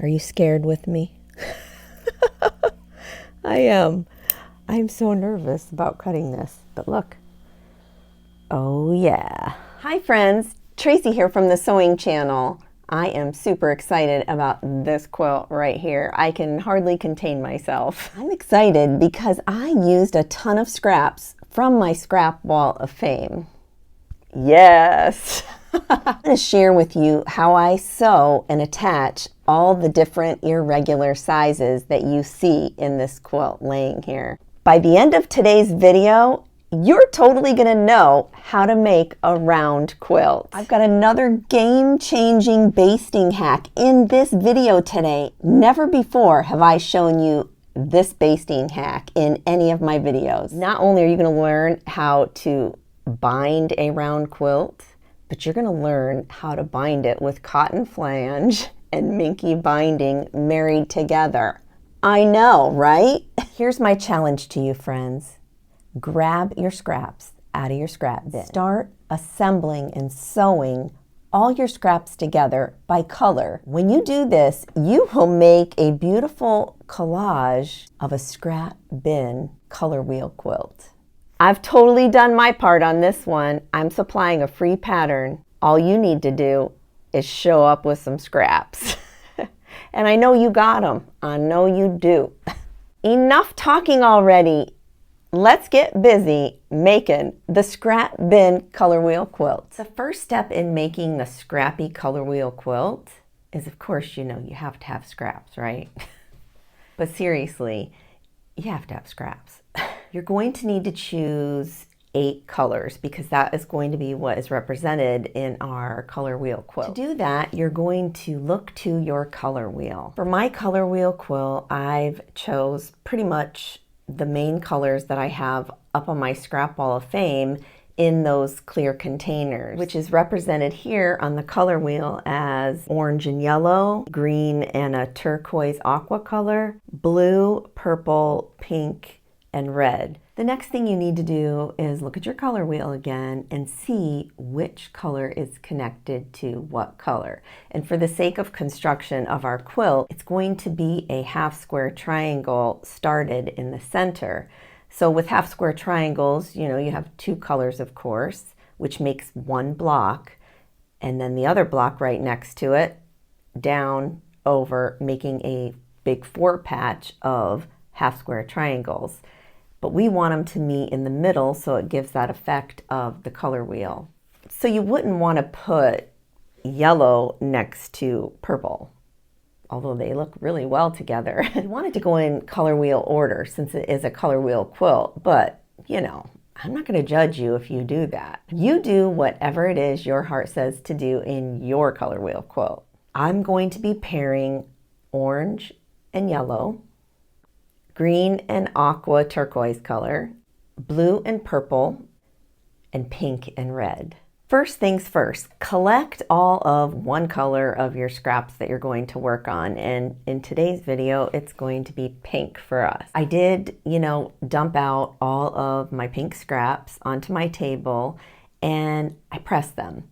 Are you scared with me? I am. I'm so nervous about cutting this, but look. Oh yeah. Hi friends, Tracy here from the Sewing Channel. I am super excited about this quilt right here. I can hardly contain myself. I'm excited because I used a ton of scraps from my scrap wall of fame. Yes! I'm going to share with you how I sew and attach all the different irregular sizes that you see in this quilt laying here. By the end of today's video, you're totally going to know how to make a round quilt. I've got another game-changing basting hack in this video today. Never before have I shown you this basting hack in any of my videos. Not only are you going to learn how to bind a round quilt, but you're going to learn how to bind it with cotton flange and Minky binding married together. I know, right? Here's my challenge to you, friends. Grab your scraps out of your scrap bin. Start assembling and sewing all your scraps together by color. When you do this, you will make a beautiful collage of a scrap bin color wheel quilt. I've totally done my part on this one. I'm supplying a free pattern. All you need to do is show up with some scraps. And I know you got them. I know you do. Enough talking already. Let's get busy making the scrap bin color wheel quilt. The first step in making the scrappy color wheel quilt is, of course, you know, you have to have scraps, right? But seriously, you have to have scraps. You're going to need to choose 8 colors because that is going to be what is represented in our color wheel quilt. To do that, you're going to look to your color wheel. For my color wheel quilt, I've chose pretty much the main colors that I have up on my scrap wall of fame in those clear containers, which is represented here on the color wheel as orange and yellow, green and a turquoise aqua color, blue, purple, pink, and red. The next thing you need to do is look at your color wheel again and see which color is connected to what color. And for the sake of construction of our quilt, it's going to be a half square triangle started in the center. So with half square triangles, you know, you have 2 colors, of course, which makes one block, and then the other block right next to it, down, over, making a big 4 patch of half square triangles. But we want them to meet in the middle so it gives that effect of the color wheel. So you wouldn't want to put yellow next to purple, although they look really well together. You want it to go in color wheel order since it is a color wheel quilt, but you know, I'm not going to judge you if you do that. You do whatever it is your heart says to do in your color wheel quilt. I'm going to be pairing orange and yellow, green and aqua turquoise color, blue and purple, and pink and red. First things first, collect all of one color of your scraps that you're going to work on. And in today's video, it's going to be pink for us. I did, you know, dump out all of my pink scraps onto my table and I pressed them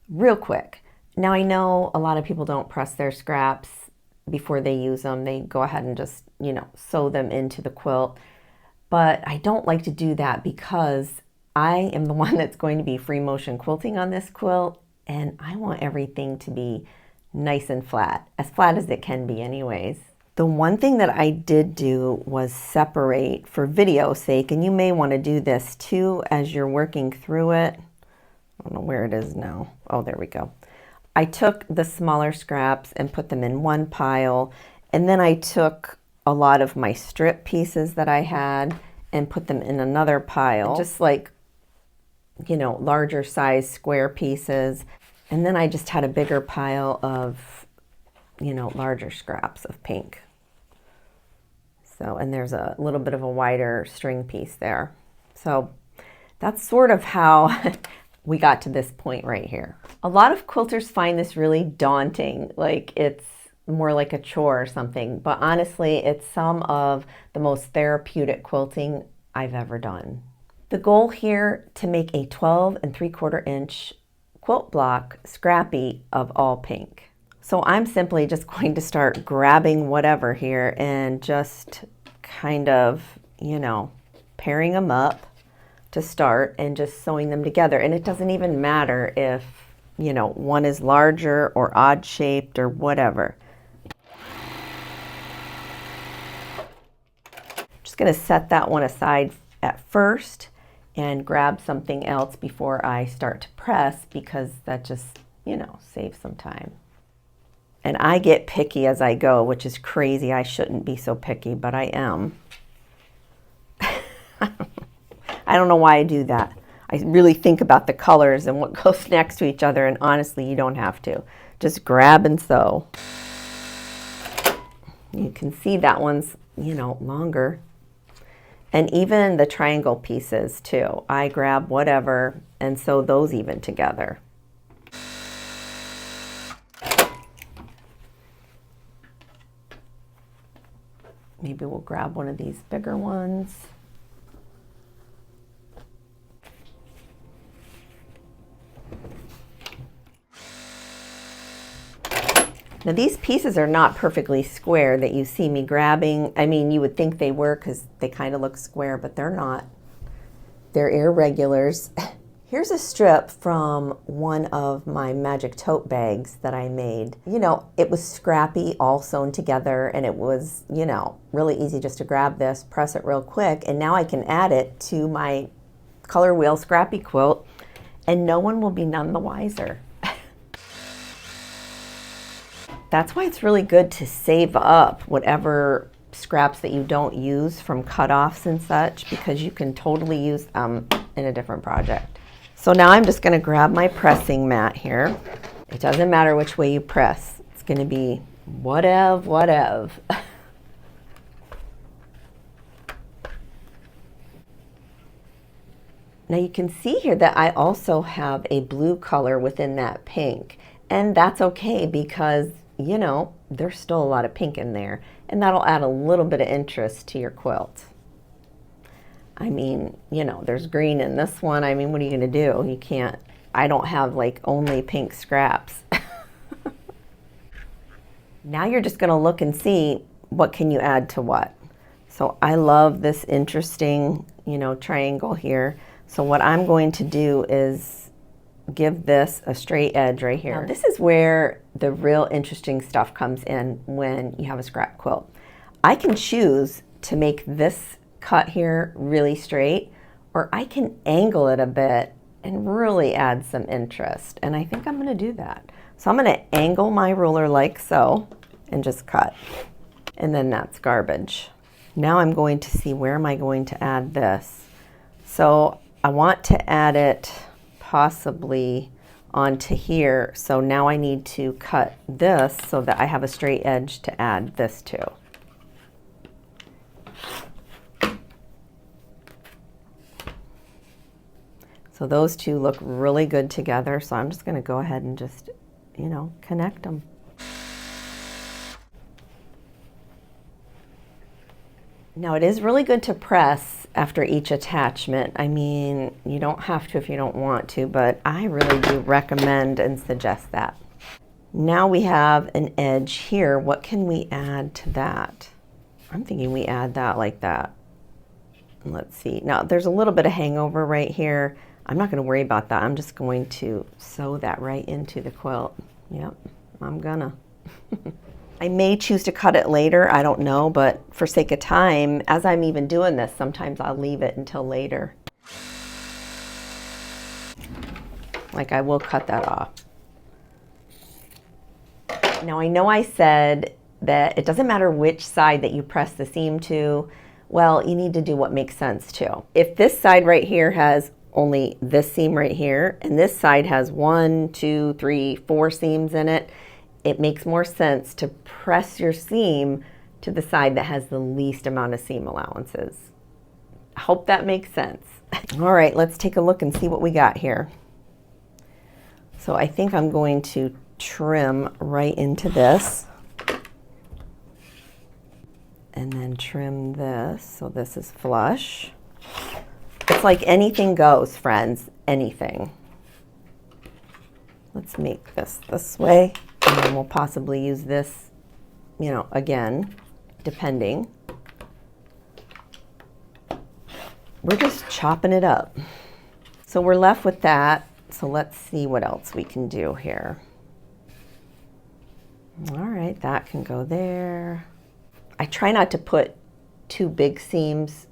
real quick. Now I know a lot of people don't press their scraps before they use them. They go ahead and just, you know, sew them into the quilt. But I don't like to do that because I am the one that's going to be free motion quilting on this quilt, and I want everything to be nice and flat as it can be anyways. The one thing that I did do was separate for video's sake, and you may want to do this too as you're working through it. I don't know where it is now. Oh, there we go. I took the smaller scraps and put them in one pile, and then I took a lot of my strip pieces that I had and put them in another pile, just like, you know, larger size square pieces. And then I just had a bigger pile of, you know, larger scraps of pink. So, and there's a little bit of a wider string piece there. So that's sort of how we got to this point right here. A lot of quilters find this really daunting, like it's more like a chore or something, but honestly, it's some of the most therapeutic quilting I've ever done. The goal here to make a 12 3/4 inch quilt block scrappy of all pink. So I'm simply just going to start grabbing whatever here and just kind of, you know, pairing them up to start and just sewing them together. And it doesn't even matter if, you know, one is larger or odd shaped or whatever. Just going to set that one aside at first and grab something else before I start to press, because that just, you know, saves some time. And I get picky as I go, which is crazy. I shouldn't be so picky, but I am. I don't know why I do that. I really think about the colors and what goes next to each other, and honestly, you don't have to. Just grab and sew. You can see that one's, you know, longer. And even the triangle pieces too. I grab whatever and sew those even together. Maybe we'll grab one of these bigger ones. Now these pieces are not perfectly square that you see me grabbing. I mean, you would think they were because they kind of look square, but they're not. They're irregulars. Here's a strip from one of my magic tote bags that I made. You know, it was scrappy, all sewn together, and it was, you know, really easy just to grab this, press it real quick, and now I can add it to my color wheel scrappy quilt, and no one will be none the wiser. That's why it's really good to save up whatever scraps that you don't use from cutoffs and such, because you can totally use them in a different project. So now I'm just going to grab my pressing mat here. It doesn't matter which way you press. It's going to be whatever. Now you can see here that I also have a blue color within that pink. And that's okay because, you know, there's still a lot of pink in there. And that'll add a little bit of interest to your quilt. I mean, you know, there's green in this one. I mean, what are you going to do? You can't, I don't have like only pink scraps. Now you're just going to look and see what can you add to what. So I love this interesting, you know, triangle here. So what I'm going to do is give this a straight edge right here. Now, this is where the real interesting stuff comes in when you have a scrap quilt. I can choose to make this cut here really straight, or I can angle it a bit and really add some interest. And I think I'm going to do that. So I'm going to angle my ruler like so and just cut. And then that's garbage. Now I'm going to see, where am I going to add this? So I want to add it possibly onto here. So now I need to cut this so that I have a straight edge to add this to. So those two look really good together. So I'm just going to go ahead and just, you know, connect them. Now it is really good to press after each attachment. I mean, you don't have to if you don't want to, but I really do recommend and suggest that. Now we have an edge here. What can we add to that? I'm thinking we add that like that. Let's see. Now there's a little bit of hangover right here. I'm not going to worry about that. I'm just going to sew that right into the quilt. Yep, I'm gonna. I may choose to cut it later, I don't know, but for sake of time, as I'm even doing this, sometimes I'll leave it until later. Like, I will cut that off. Now I know I said that it doesn't matter which side that you press the seam to. Well, you need to do what makes sense too. If this side right here has only this seam right here, and this side has 1, 2, 3, 4 seams in it, it makes more sense to press your seam to the side that has the least amount of seam allowances. I hope that makes sense. All right, let's take a look and see what we got here. So I think I'm going to trim right into this. And then trim this, so this is flush. It's like anything goes, friends, anything. Let's make this way. And then we'll possibly use this, you know, again, depending. We're just chopping it up. So we're left with that. So let's see what else we can do here. All right, that can go there. I try not to put two big seams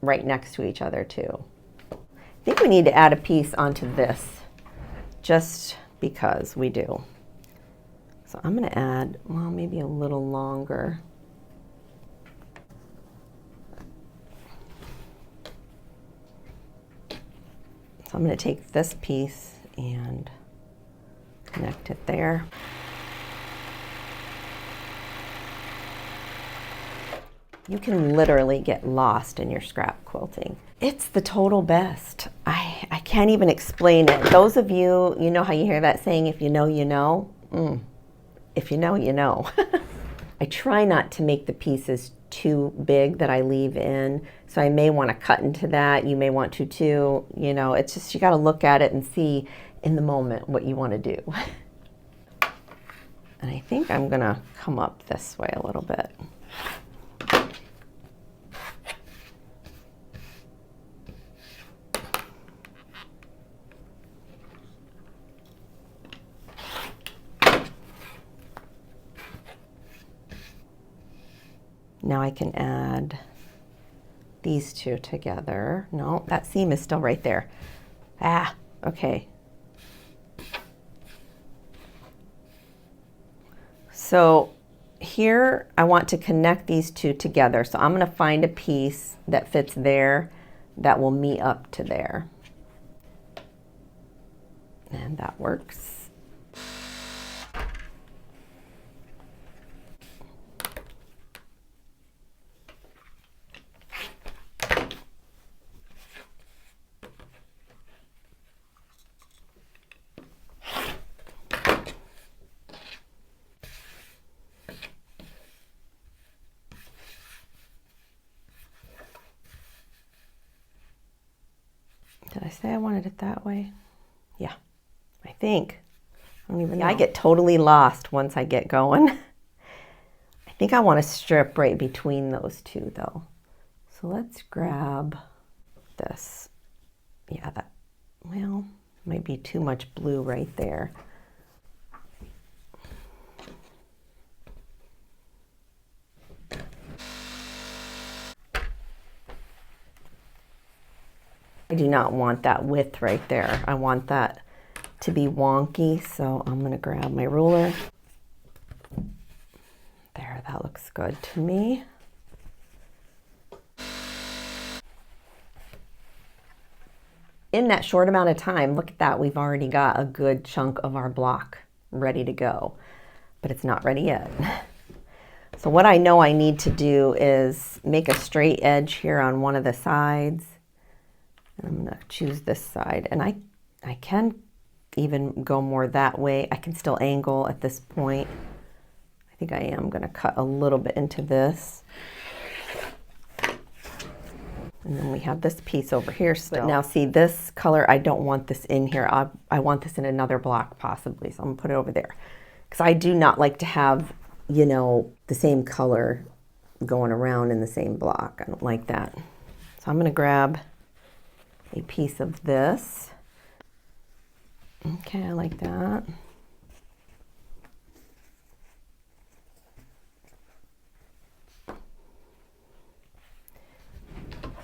right next to each other too. I think we need to add a piece onto this, just because we do. So I'm gonna add, well, maybe a little longer. So I'm going to take this piece and connect it there. You can literally get lost in your scrap quilting. It's the total best. I can't even explain it. Those of you, you know how you hear that saying, if you know, you know? If you know, you know. I try not to make the pieces too big that I leave in. So I may want to cut into that. You may want to too. You know, it's just, you got to look at it and see in the moment what you want to do. And I think I'm going to come up this way a little bit. Now I can add these two together. No, that seam is still right there. Ah, okay. So here I want to connect these two together. So I'm going to find a piece that fits there that will meet up to there. And that works. Did I say I wanted it that way? Yeah, I think. I don't even know. I get totally lost once I get going. I think I want to strip right between those two though. So let's grab this. Yeah, that, well, might be too much blue right there. I do not want that width right there. I want that to be wonky, so I'm going to grab my ruler. There, that looks good to me. In that short amount of time, look at that, we've already got a good chunk of our block ready to go, but it's not ready yet. So what I know I need to do is make a straight edge here on one of the sides. I'm going to choose this side, and I can even go more that way. I can still angle at this point. I think I am going to cut a little bit into this. And then we have this piece over here still. But now see this color, I don't want this in here. I want this in another block possibly, so I'm going to put it over there. Because I do not like to have, you know, the same color going around in the same block. I don't like that. So I'm going to grab a piece of this. Okay, I like that.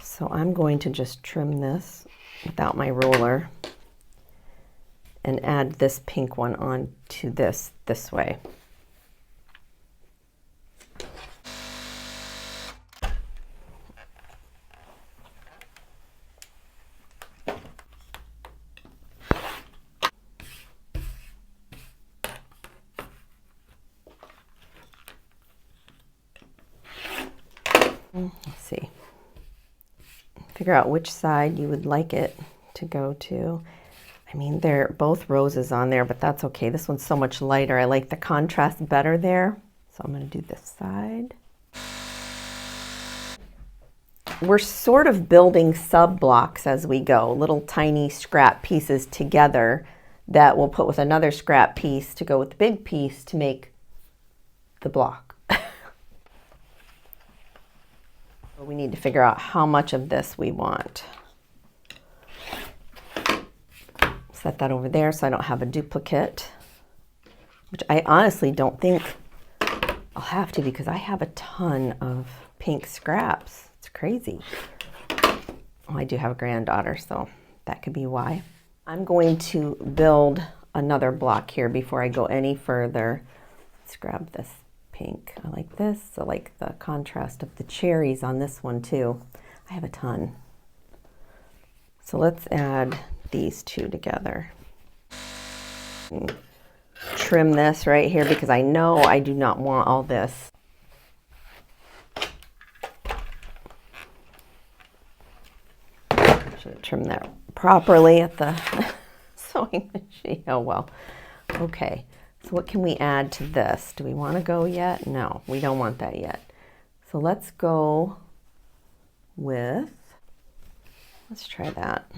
So I'm going to just trim this without my ruler and add this pink one on to this way. Let's see. Figure out which side you would like it to go to. I mean, they're both roses on there, but that's okay. This one's so much lighter. I like the contrast better there. So I'm going to do this side. We're sort of building sub blocks as we go, little tiny scrap pieces together that we'll put with another scrap piece to go with the big piece to make the block. We need to figure out how much of this we want. Set that over there so I don't have a duplicate, which I honestly don't think I'll have to because I have a ton of pink scraps. It's crazy. Oh, I do have a granddaughter, so that could be why. I'm going to build another block here before I go any further. Let's grab this pink. I like this. I like the contrast of the cherries on this one too. I have a ton. So let's add these two together. Trim this right here because I know I do not want all this. Should have trimmed that properly at the sewing machine. Oh well. Okay, so what can we add to this? Do we want to go yet? No, we don't want that yet. So let's go with, let's try that.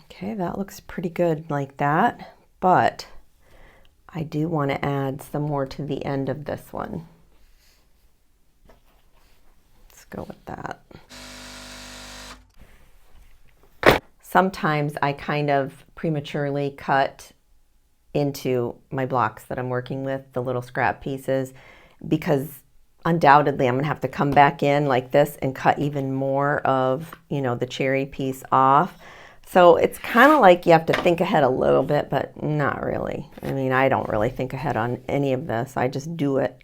Okay, that looks pretty good like that, but I do want to add some more to the end of this one. Let's go with that. Sometimes I kind of prematurely cut into my blocks that I'm working with, the little scrap pieces, because undoubtedly I'm going to have to come back in like this and cut even more of, you know, the cherry piece off. So it's kind of like you have to think ahead a little bit, but not really. I mean, I don't really think ahead on any of this. I just do it.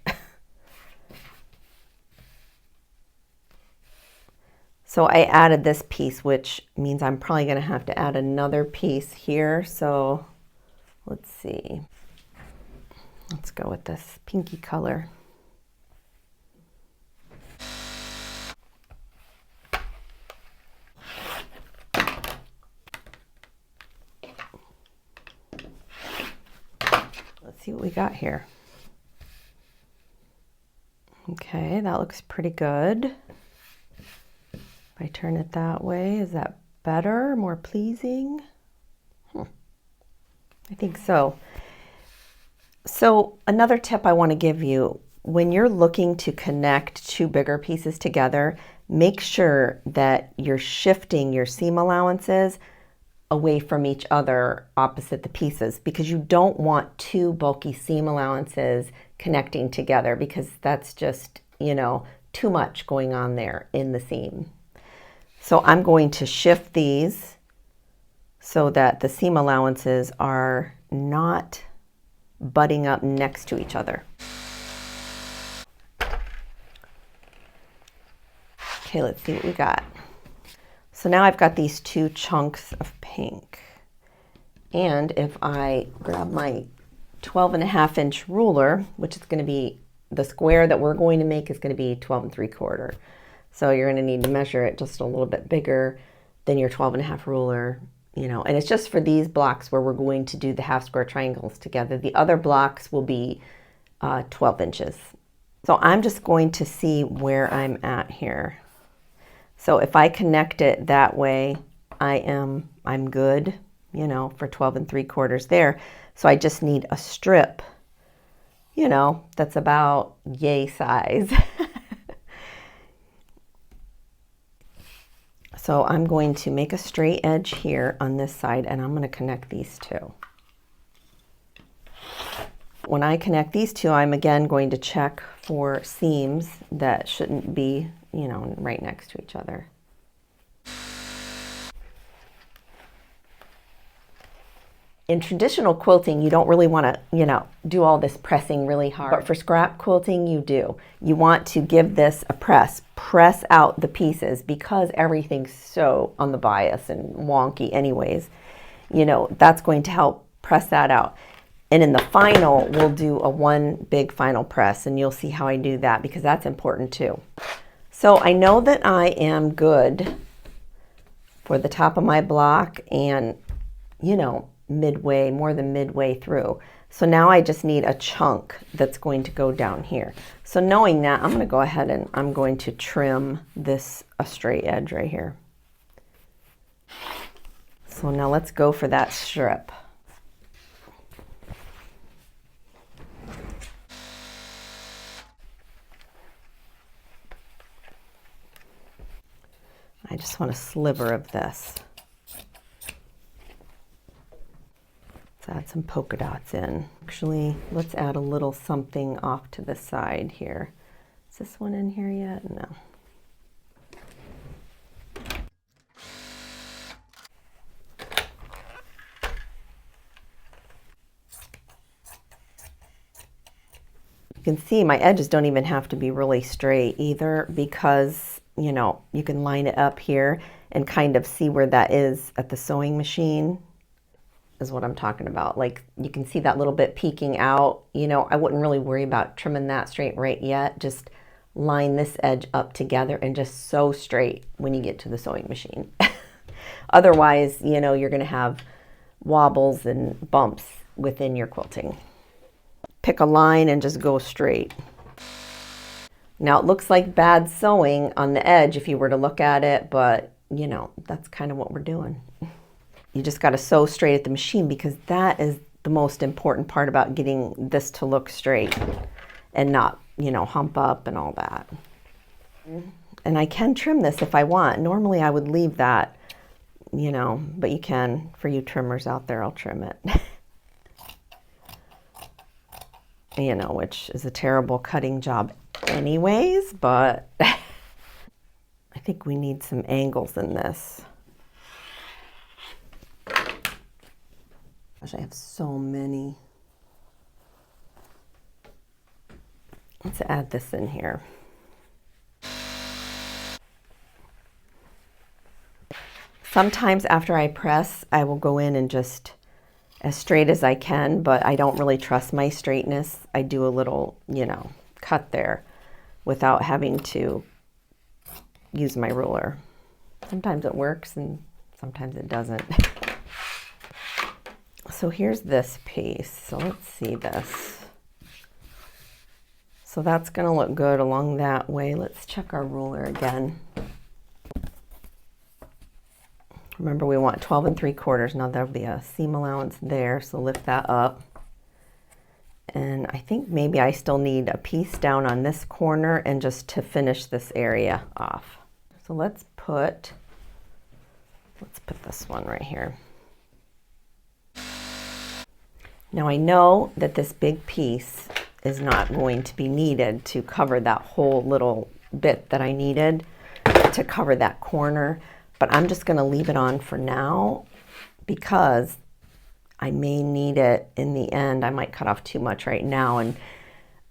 So I added this piece, which means I'm probably going to have to add another piece here. So let's see. Let's go with this pinky color. Let's see what we got here. Okay, that looks pretty good. If I turn it that way, is that better, more pleasing? I think so. So another tip I want to give you, when you're looking to connect two bigger pieces together, make sure that you're shifting your seam allowances away from each other opposite the pieces, because you don't want two bulky seam allowances connecting together, because that's just, you know, too much going on there in the seam. So I'm going to shift these so that the seam allowances are not butting up next to each other. Okay, let's see what we got. So now I've got these two chunks of pink. And if I grab my 12.5-inch ruler, which is going to be the square that we're going to make is going to be 12 3/4. So you're going to need to measure it just a little bit bigger than your 12.5 ruler, you know, and it's just for these blocks where we're going to do the half square triangles together. The other blocks will be 12 inches. So I'm just going to see where I'm at here. So if I connect it that way, I'm good, you know, for 12 3/4 there. So I just need a strip, you know, that's about yay size. So I'm going to make a straight edge here on this side, and I'm going to connect these two. When I connect these two, I'm again going to check for seams that shouldn't be, you know, right next to each other. In traditional quilting, you don't really want to, you know, do all this pressing really hard. But for scrap quilting, you do. You want to give this a press out the pieces, because everything's so on the bias and wonky anyways. You know, that's going to help press that out. And in the final, we'll do a one big final press, and you'll see how I do that because that's important too. So I know that I am good for the top of my block and, you know, midway, more than midway through. So now I just need a chunk that's going to go down here. So knowing that, I'm going to go ahead and I'm going to trim this a straight edge right here. So now let's go for that strip. I just want a sliver of this. Let's add some polka dots in. Actually, let's add a little something off to the side here. Is this one in here yet? No. You can see my edges don't even have to be really straight either because, you know, you can line it up here and kind of see where that is at the sewing machine is what I'm talking about. Like you can see that little bit peeking out. You know, I wouldn't really worry about trimming that straight right yet. Just line this edge up together and just sew straight when you get to the sewing machine. Otherwise, you know, you're going to have wobbles and bumps within your quilting. Pick a line and just go straight. Now it looks like bad sewing on the edge if you were to look at it, but you know, that's kind of what we're doing. You just got to sew straight at the machine because that is the most important part about getting this to look straight and not, you know, hump up and all that. And I can trim this if I want. Normally I would leave that, you know, but you can, for you trimmers out there, I'll trim it. You know, which is a terrible cutting job anyways, but I think we need some angles in this. Gosh, I have so many. Let's add this in here. Sometimes after I press, I will go in and just as straight as I can, but I don't really trust my straightness. I do a little, you know, cut there without having to use my ruler. Sometimes it works and sometimes it doesn't. So here's this piece. So let's see this. So that's going to look good along that way. Let's check our ruler again. Remember, we want 12 3/4. Now there'll be a seam allowance there, so lift that up. And I think maybe I still need a piece down on this corner and just to finish this area off. So let's put this one right here. Now I know that this big piece is not going to be needed to cover that whole little bit that I needed to cover that corner. But I'm just going to leave it on for now because I may need it in the end. I might cut off too much right now, and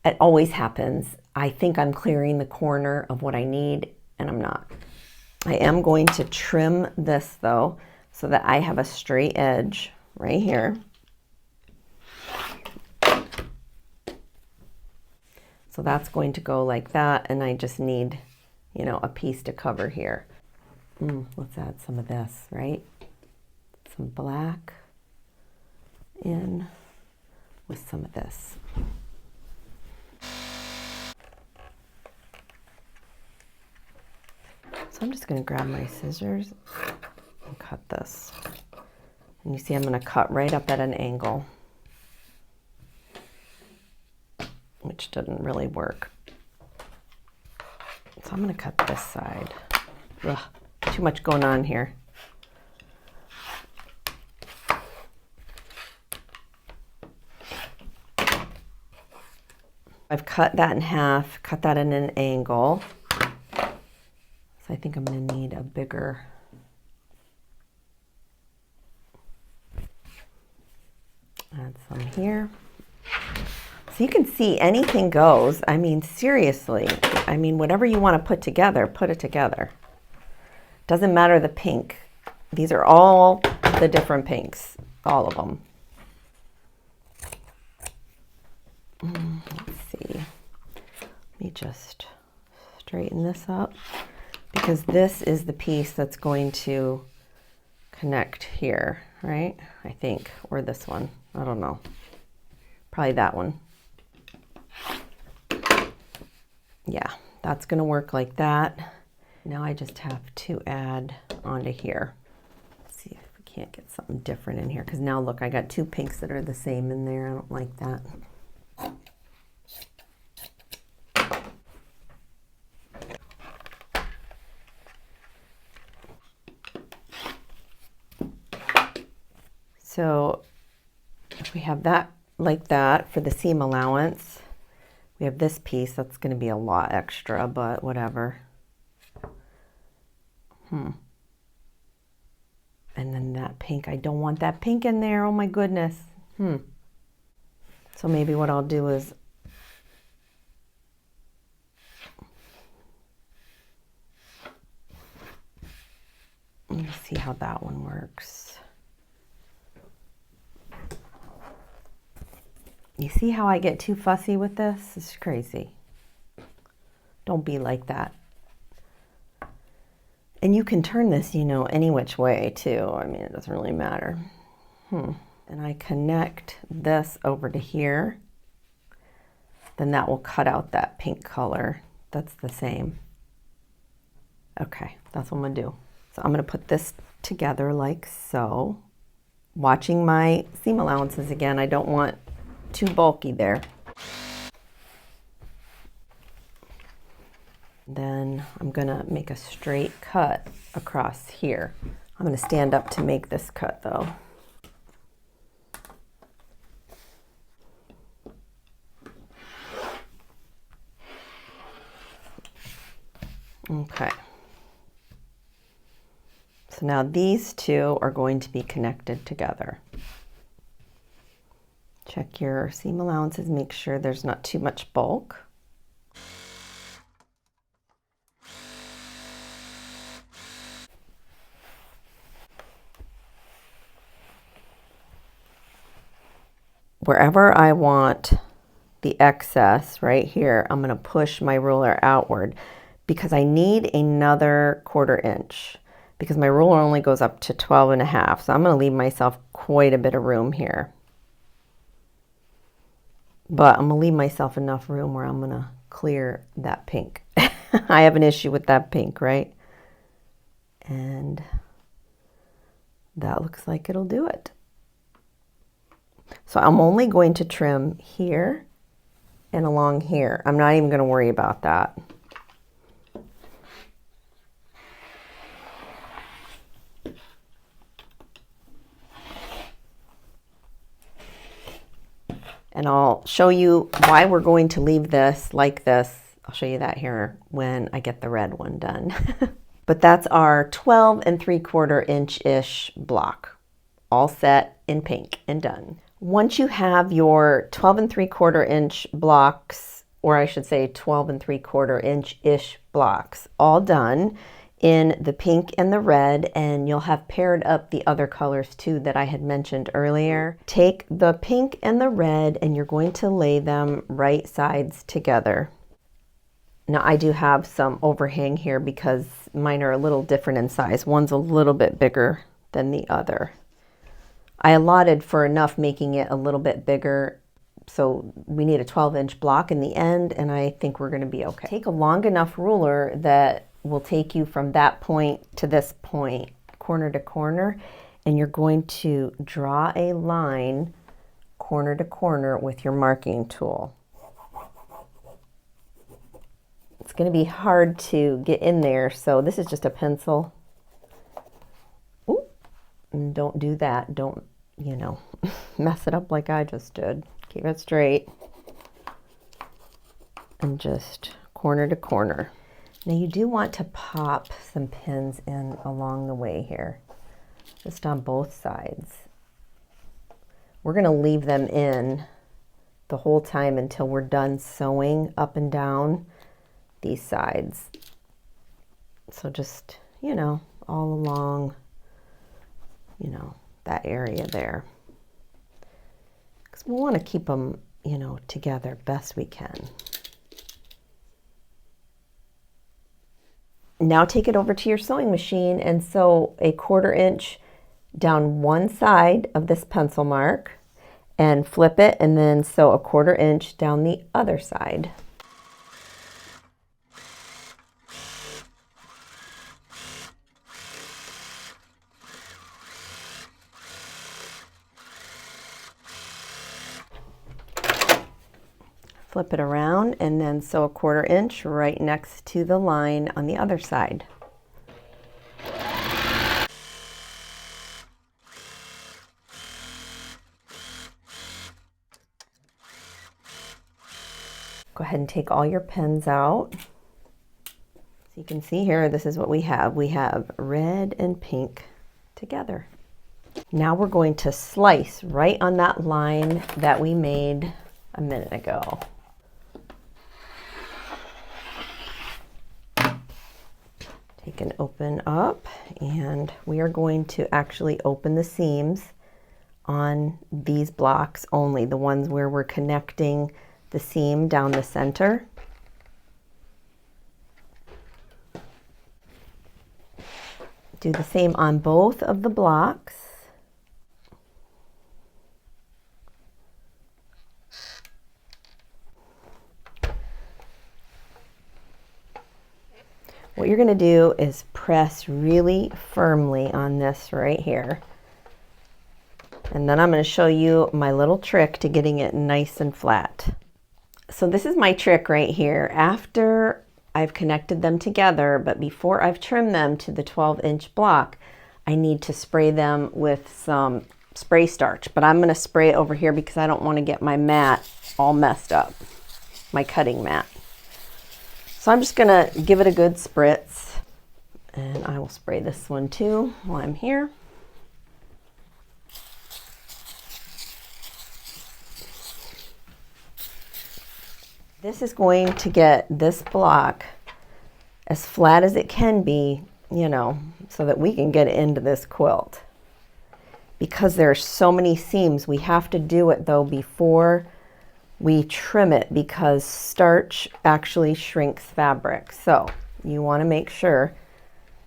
it always happens. I think I'm clearing the corner of what I need, and I'm not. I am going to trim this though so that I have a straight edge right here. So that's going to go like that, and I just need, you know, a piece to cover here. Let's add some of this, right? Some black in with some of this. So I'm just going to grab my scissors and cut this. And you see I'm going to cut right up at an angle, which didn't really work. So I'm going to cut this side. Ugh. Too much going on here. I've cut that in half, cut that in an angle. So I think I'm going to need a bigger. Add some here. So you can see anything goes. I mean, seriously. I mean, whatever you want to put together, put it together. Doesn't matter the pink. These are all the different pinks, all of them. Let's see. Let me just straighten this up, because this is the piece that's going to connect here, right? I think, or this one. I don't know. Probably that one. Yeah, that's going to work like that. Now I just have to add onto here. Let's see if we can't get something different in here, because now look, I got two pinks that are the same in there. I don't like that. So if we have that like that for the seam allowance, we have this piece that's going to be a lot extra, but whatever. And then that pink, I don't want that pink in there. Oh my goodness. So maybe what I'll do is let me see how that one works. You see how I get too fussy with this? It's crazy. Don't be like that. And you can turn this, you know, any which way too. I mean, it doesn't really matter. And I connect this over to here. Then that will cut out that pink color. That's the same. Okay, that's what I'm gonna do. So I'm gonna put this together like so. Watching my seam allowances again. I don't want too bulky there. Then I'm gonna make a straight cut across here. I'm gonna stand up to make this cut though. Okay. So now these two are going to be connected together. Check your seam allowances, make sure there's not too much bulk. Wherever I want the excess right here, I'm going to push my ruler outward because I need another 1/4 inch because my ruler only goes up to 12.5. So I'm going to leave myself quite a bit of room here. But I'm going to leave myself enough room where I'm going to clear that pink. I have an issue with that pink, right? And that looks like it'll do it. So I'm only going to trim here and along here. I'm not even going to worry about that. And I'll show you why we're going to leave this like this. I'll show you that here when I get the red one done. But that's our 12 3/4 inch-ish block, all set in pink and done. Once you have your 12 3/4 inch blocks, or I should say 12 3/4 inch-ish blocks, all done in the pink and the red, and you'll have paired up the other colors too that I had mentioned earlier. Take the pink and the red and you're going to lay them right sides together. Now I do have some overhang here because mine are a little different in size. One's a little bit bigger than the other. I allotted for enough, making it a little bit bigger, so we need a 12-inch block in the end, and I think we're going to be okay. Take a long enough ruler that will take you from that point to this point, corner to corner, and you're going to draw a line corner to corner with your marking tool. It's going to be hard to get in there, so this is just a pencil. Ooh, and don't do that. Don't, you know, mess it up like I just did. Keep it straight. And just corner to corner. Now you do want to pop some pins in along the way here, just on both sides. We're going to leave them in the whole time until we're done sewing up and down these sides. So just, you know, all along, you know, that area there. Because we want to keep them you know, together best we can. Now take it over to your sewing machine and sew a 1/4 inch down one side of this pencil mark and flip it, and then sew a 1/4 inch down the other side. Flip it around and then sew a 1/4 inch right next to the line on the other side. Go ahead and take all your pins out. So you can see here, this is what we have. We have red and pink together. Now we're going to slice right on that line that we made a minute ago. Take and open up, and we are going to actually open the seams on these blocks only, the ones where we're connecting the seam down the center. Do the same on both of the blocks. What you're going to do is press really firmly on this right here. And then I'm going to show you my little trick to getting it nice and flat. So this is my trick right here. After I've connected them together, but before I've trimmed them to the 12-inch block, I need to spray them with some spray starch. But I'm going to spray it over here because I don't want to get my mat all messed up, my cutting mat. So I'm just going to give it a good spritz, and I will spray this one too while I'm here. This is going to get this block as flat as it can be, you know, so that we can get it into this quilt. Because there are so many seams, we have to do it though before we trim it, because starch actually shrinks fabric. So you want to make sure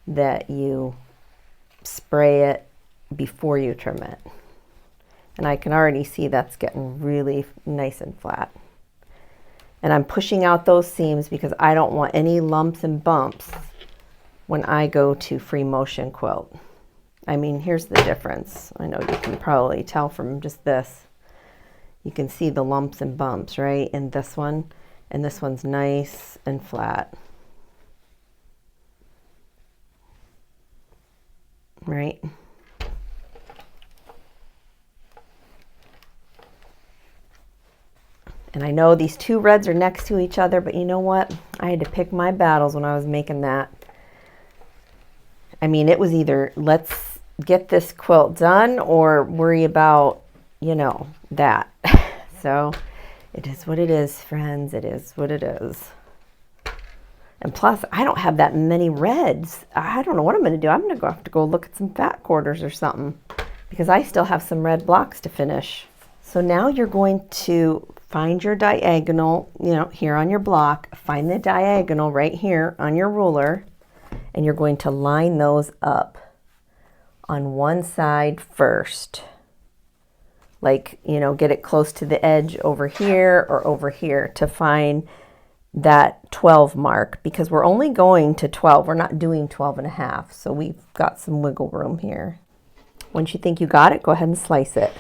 that you spray it before you trim it. And I can already see that's getting really nice and flat. And I'm pushing out those seams because I don't want any lumps and bumps when I go to free motion quilt. I mean, here's the difference. I know you can probably tell from just this. You can see the lumps and bumps, right? In this one, and this one's nice and flat. Right? And I know these two reds are next to each other, but you know what? I had to pick my battles when I was making that. I mean, it was either let's get this quilt done or worry about, you know, that. So it is what it is, friends. It is what it is. And plus, I don't have that many reds. I don't know what I'm going to do. I'm going to have to go look at some fat quarters or something, because I still have some red blocks to finish. So now you're going to find your diagonal, you know, here on your block. Find the diagonal right here on your ruler, and you're going to line those up on one side first. Like, you know, get it close to the edge over here or over here to find that 12 mark, because we're only going to 12. We're not doing 12.5. So we've got some wiggle room here. Once you think you got it, go ahead and slice it.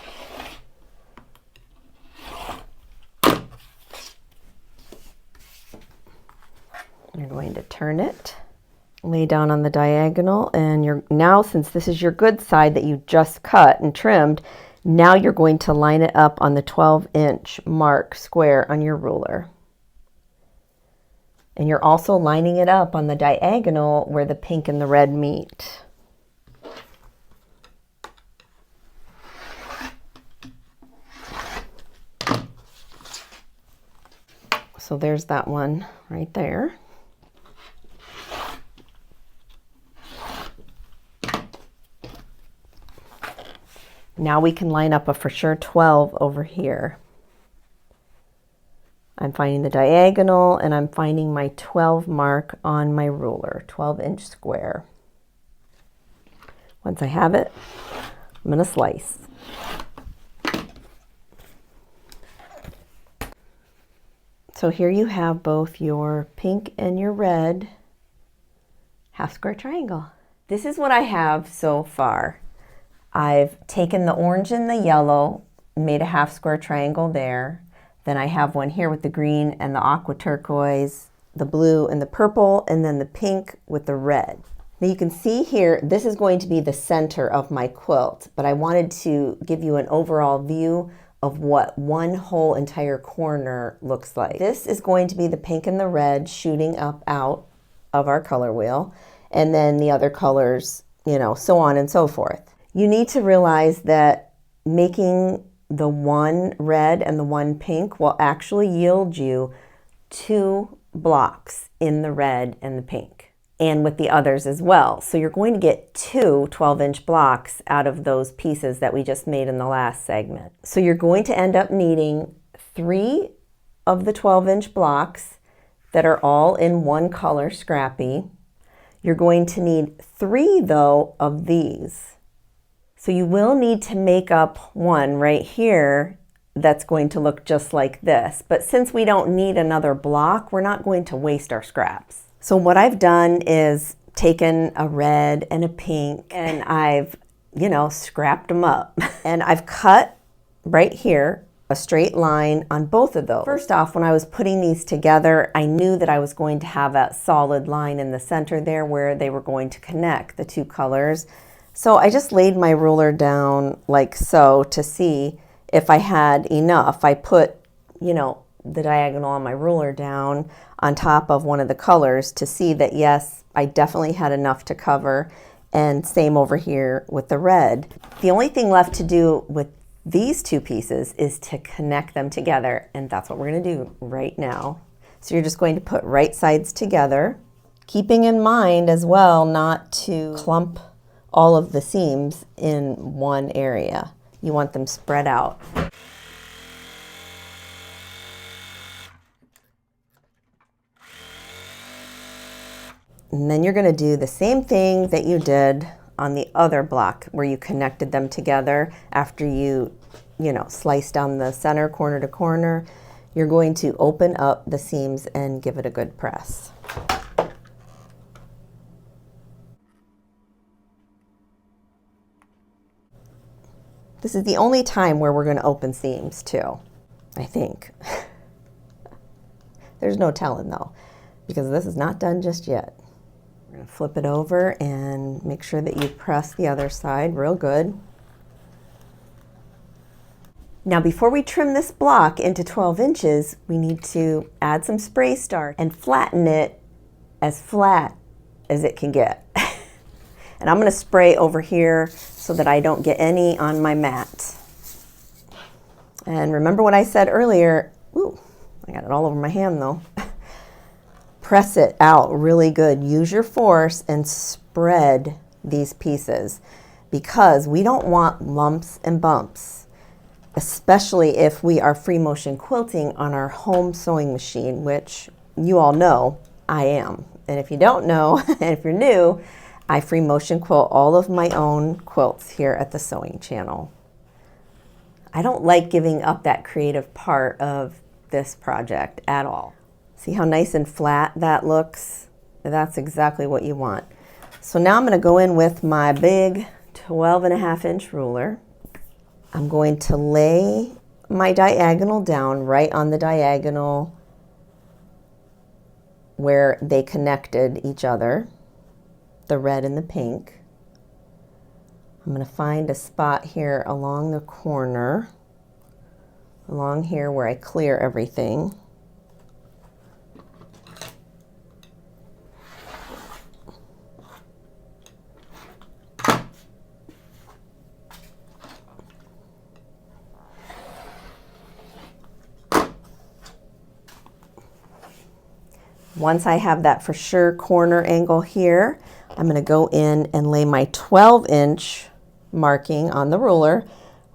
You're going to turn it, lay down on the diagonal, and you're now, since this is your good side that you just cut and trimmed, now you're going to line it up on the 12-inch mark square on your ruler. And you're also lining it up on the diagonal where the pink and the red meet. So there's that one right there. Now we can line up a for sure 12 over here. I'm finding the diagonal, and I'm finding my 12 mark on my ruler, 12-inch square. Once I have it, I'm going to slice. So here you have both your pink and your red half square triangle. This is what I have so far. I've taken the orange and the yellow, made a half square triangle there. Then I have one here with the green and the aqua turquoise, the blue and the purple, and then the pink with the red. Now you can see here, this is going to be the center of my quilt, but I wanted to give you an overall view of what one whole entire corner looks like. This is going to be the pink and the red shooting up out of our color wheel, and then the other colors, you know, so on and so forth. You need to realize that making the one red and the one pink will actually yield you 2 blocks in the red and the pink, and with the others as well. So you're going to get 2 12-inch blocks out of those pieces that we just made in the last segment. So you're going to end up needing 3 of the 12-inch blocks that are all in one color, Scrappy. You're going to need 3 though of these. So you will need to make up one right here that's going to look just like this. But since we don't need another block, we're not going to waste our scraps. So what I've done is taken a red and a pink, and I've, you know, scrapped them up. And I've cut right here a straight line on both of those. First off, when I was putting these together, I knew that I was going to have a solid line in the center there where they were going to connect the 2 colors. So I just laid my ruler down like so to see if I had enough. I put, you know, the diagonal on my ruler down on top of one of the colors to see that, yes, I definitely had enough to cover, and same over here with the red. The only thing left to do with these 2 pieces is to connect them together, and that's what we're going to do right now. So you're just going to put right sides together, keeping in mind as well not to clump all of the seams in one area. You want them spread out. And then you're going to do the same thing that you did on the other block where you connected them together after you sliced down the center corner to corner. You're going to open up the seams and give it a good press. This is the only time where we're going to open seams too, I think. There's no telling though, because this is not done just yet. We're going to flip it over and make sure that you press the other side real good. Now before we trim this block into 12 inches, we need to add some spray starch and flatten it as flat as it can get. And I'm going to spray over here so that I don't get any on my mat. And remember what I said earlier, ooh, I got it all over my hand though. Press it out really good. Use your force and spread these pieces, because we don't want lumps and bumps, especially if we are free motion quilting on our home sewing machine, which you all know I am. And if you don't know, and if you're new, I free motion quilt all of my own quilts here at the Sewing Channel. I don't like giving up that creative part of this project at all. See how nice and flat that looks? That's exactly what you want. So now I'm going to go in with my big 12.5-inch ruler. I'm going to lay my diagonal down right on the diagonal where they connected each other, the red and the pink. I'm going to find a spot here along the corner, along here where I clear everything. Once I have that for sure corner angle here, I'm going to go in and lay my 12-inch marking on the ruler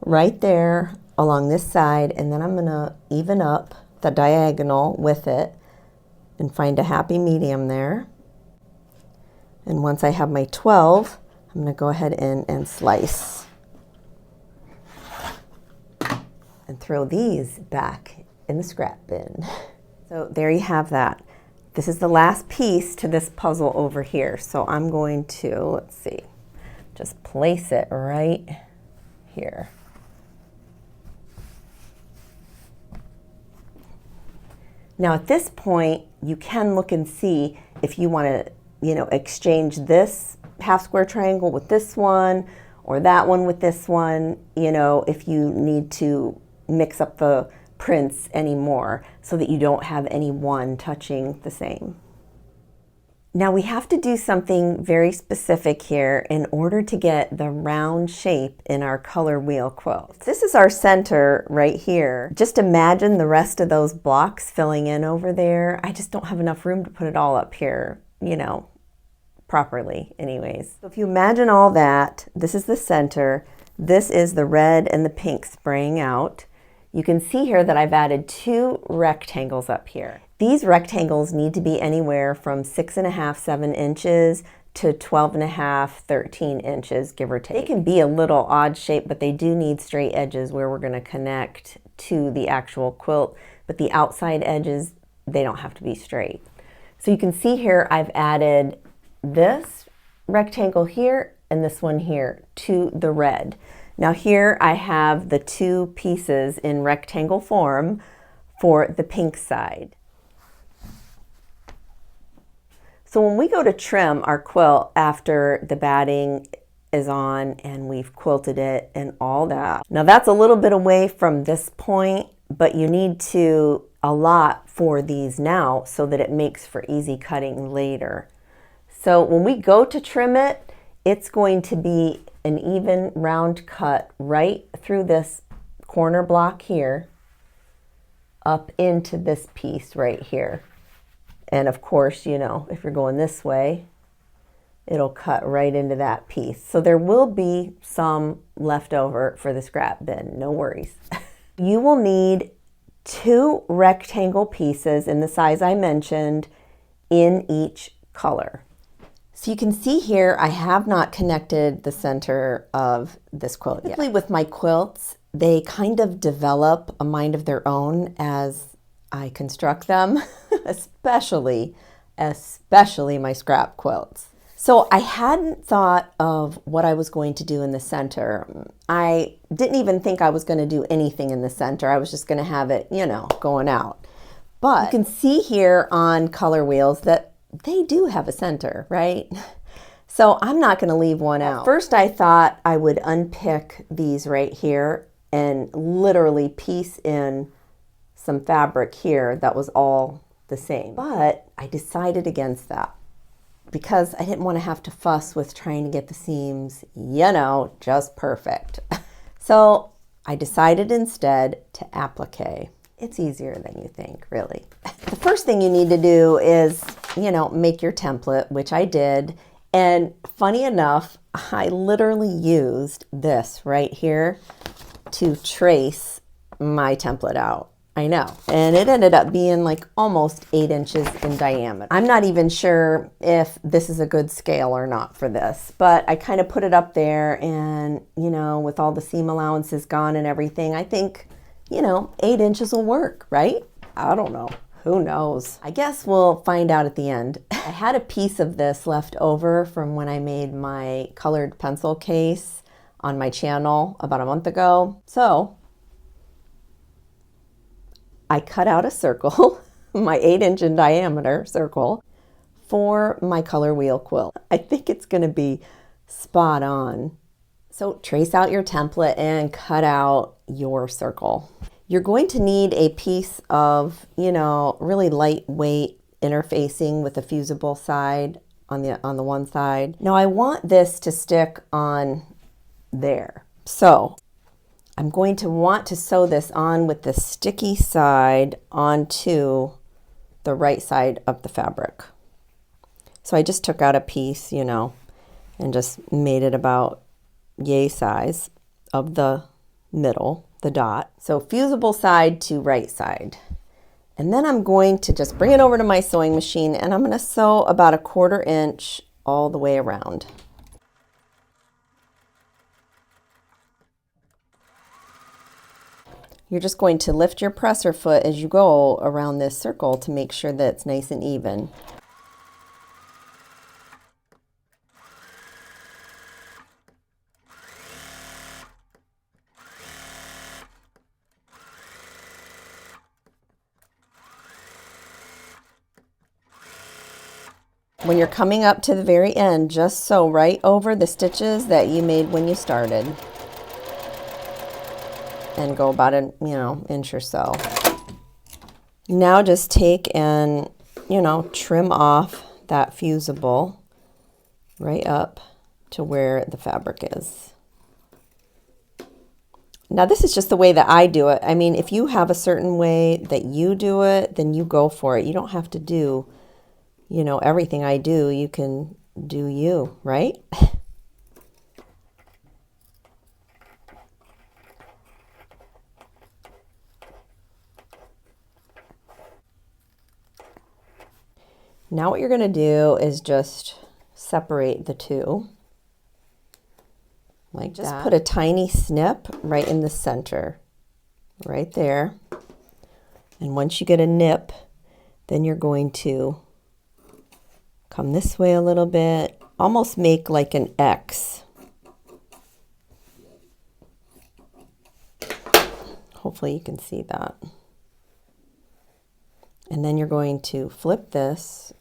right there along this side, and then I'm going to even up the diagonal with it and find a happy medium there. And once I have my 12, I'm going to go ahead and slice and throw these back in the scrap bin. So there you have that. This is the last piece to this puzzle over here. So I'm going to, let's see, just place it right here. Now at this point, you can look and see if you want to, exchange this half square triangle with this one, or that one with this one, if you need to mix up the prints anymore so that you don't have any one touching the same. Now we have to do something very specific here in order to get the round shape in our color wheel quilt. This is our center right here. Just imagine the rest of those blocks filling in over there. I just don't have enough room to put it all up here, properly anyways. So if you imagine all that, this is the center, this is the red and the pink spraying out. You can see here that I've added 2 rectangles up here. These rectangles need to be anywhere from 6.5, 7 inches to 12.5, 13 inches, give or take. They can be a little odd shape, but they do need straight edges where we're going to connect to the actual quilt, but the outside edges, they don't have to be straight. So you can see here I've added this rectangle here and this one here to the red. Now here I have the 2 pieces in rectangle form for the pink side. So when we go to trim our quilt after the batting is on and we've quilted it and all that. Now that's a little bit away from this point, but you need to allot for these now so that it makes for easy cutting later. So when we go to trim it, it's going to be an even round cut right through this corner block here up into this piece right here. And of course, if you're going this way, it'll cut right into that piece. So there will be some left over for the scrap bin, no worries. You will need 2 rectangle pieces in the size I mentioned in each color. So you can see here, I have not connected the center of this quilt yet. Typically with my quilts, they kind of develop a mind of their own as I construct them, especially my scrap quilts. So I hadn't thought of what I was going to do in the center. I didn't even think I was going to do anything in the center. I was just going to have it, going out. But you can see here on Color Wheels that they do have a center, right? So I'm not going to leave one out. First I thought I would unpick these right here and literally piece in some fabric here that was all the same. But I decided against that because I didn't want to have to fuss with trying to get the seams, just perfect. So I decided instead to applique. It's easier than you think, really. The first thing you need to do is, make your template, which I did. And funny enough, I literally used this right here to trace my template out. I know. And it ended up being like almost 8 inches in diameter. I'm not even sure if this is a good scale or not for this, but I kind of put it up there and, with all the seam allowances gone and everything, I think 8 inches will work, right? I don't know. Who knows? I guess we'll find out at the end. I had a piece of this left over from when I made my colored pencil case on my channel about a month ago. So I cut out a circle, my 8-inch in diameter circle, for my color wheel quilt. I think it's going to be spot on. So trace out your template and cut out your circle. You're going to need a piece of, really lightweight interfacing with a fusible side on the one side. Now I want this to stick on there. So I'm going to want to sew this on with the sticky side onto the right side of the fabric. So I just took out a piece, and just made it about yay size of the middle, the dot. So fusible side to right side. And then I'm going to just bring it over to my sewing machine and I'm going to sew about 1/4 inch all the way around. You're just going to lift your presser foot as you go around this circle to make sure that it's nice and even. When you're coming up to the very end, just sew right over the stitches that you made when you started. And go about an inch or so. Now just take and trim off that fusible right up to where the fabric is. Now this is just the way that I do it. I mean, if you have a certain way that you do it, then you go for it. You don't have to do everything I do. You can do you, right? Now what you're going to do is just separate the two like that. Just put a tiny snip right in the center, right there. And once you get a nip, then you're going to come this way a little bit, almost make like an X. Hopefully you can see that. And then you're going to flip this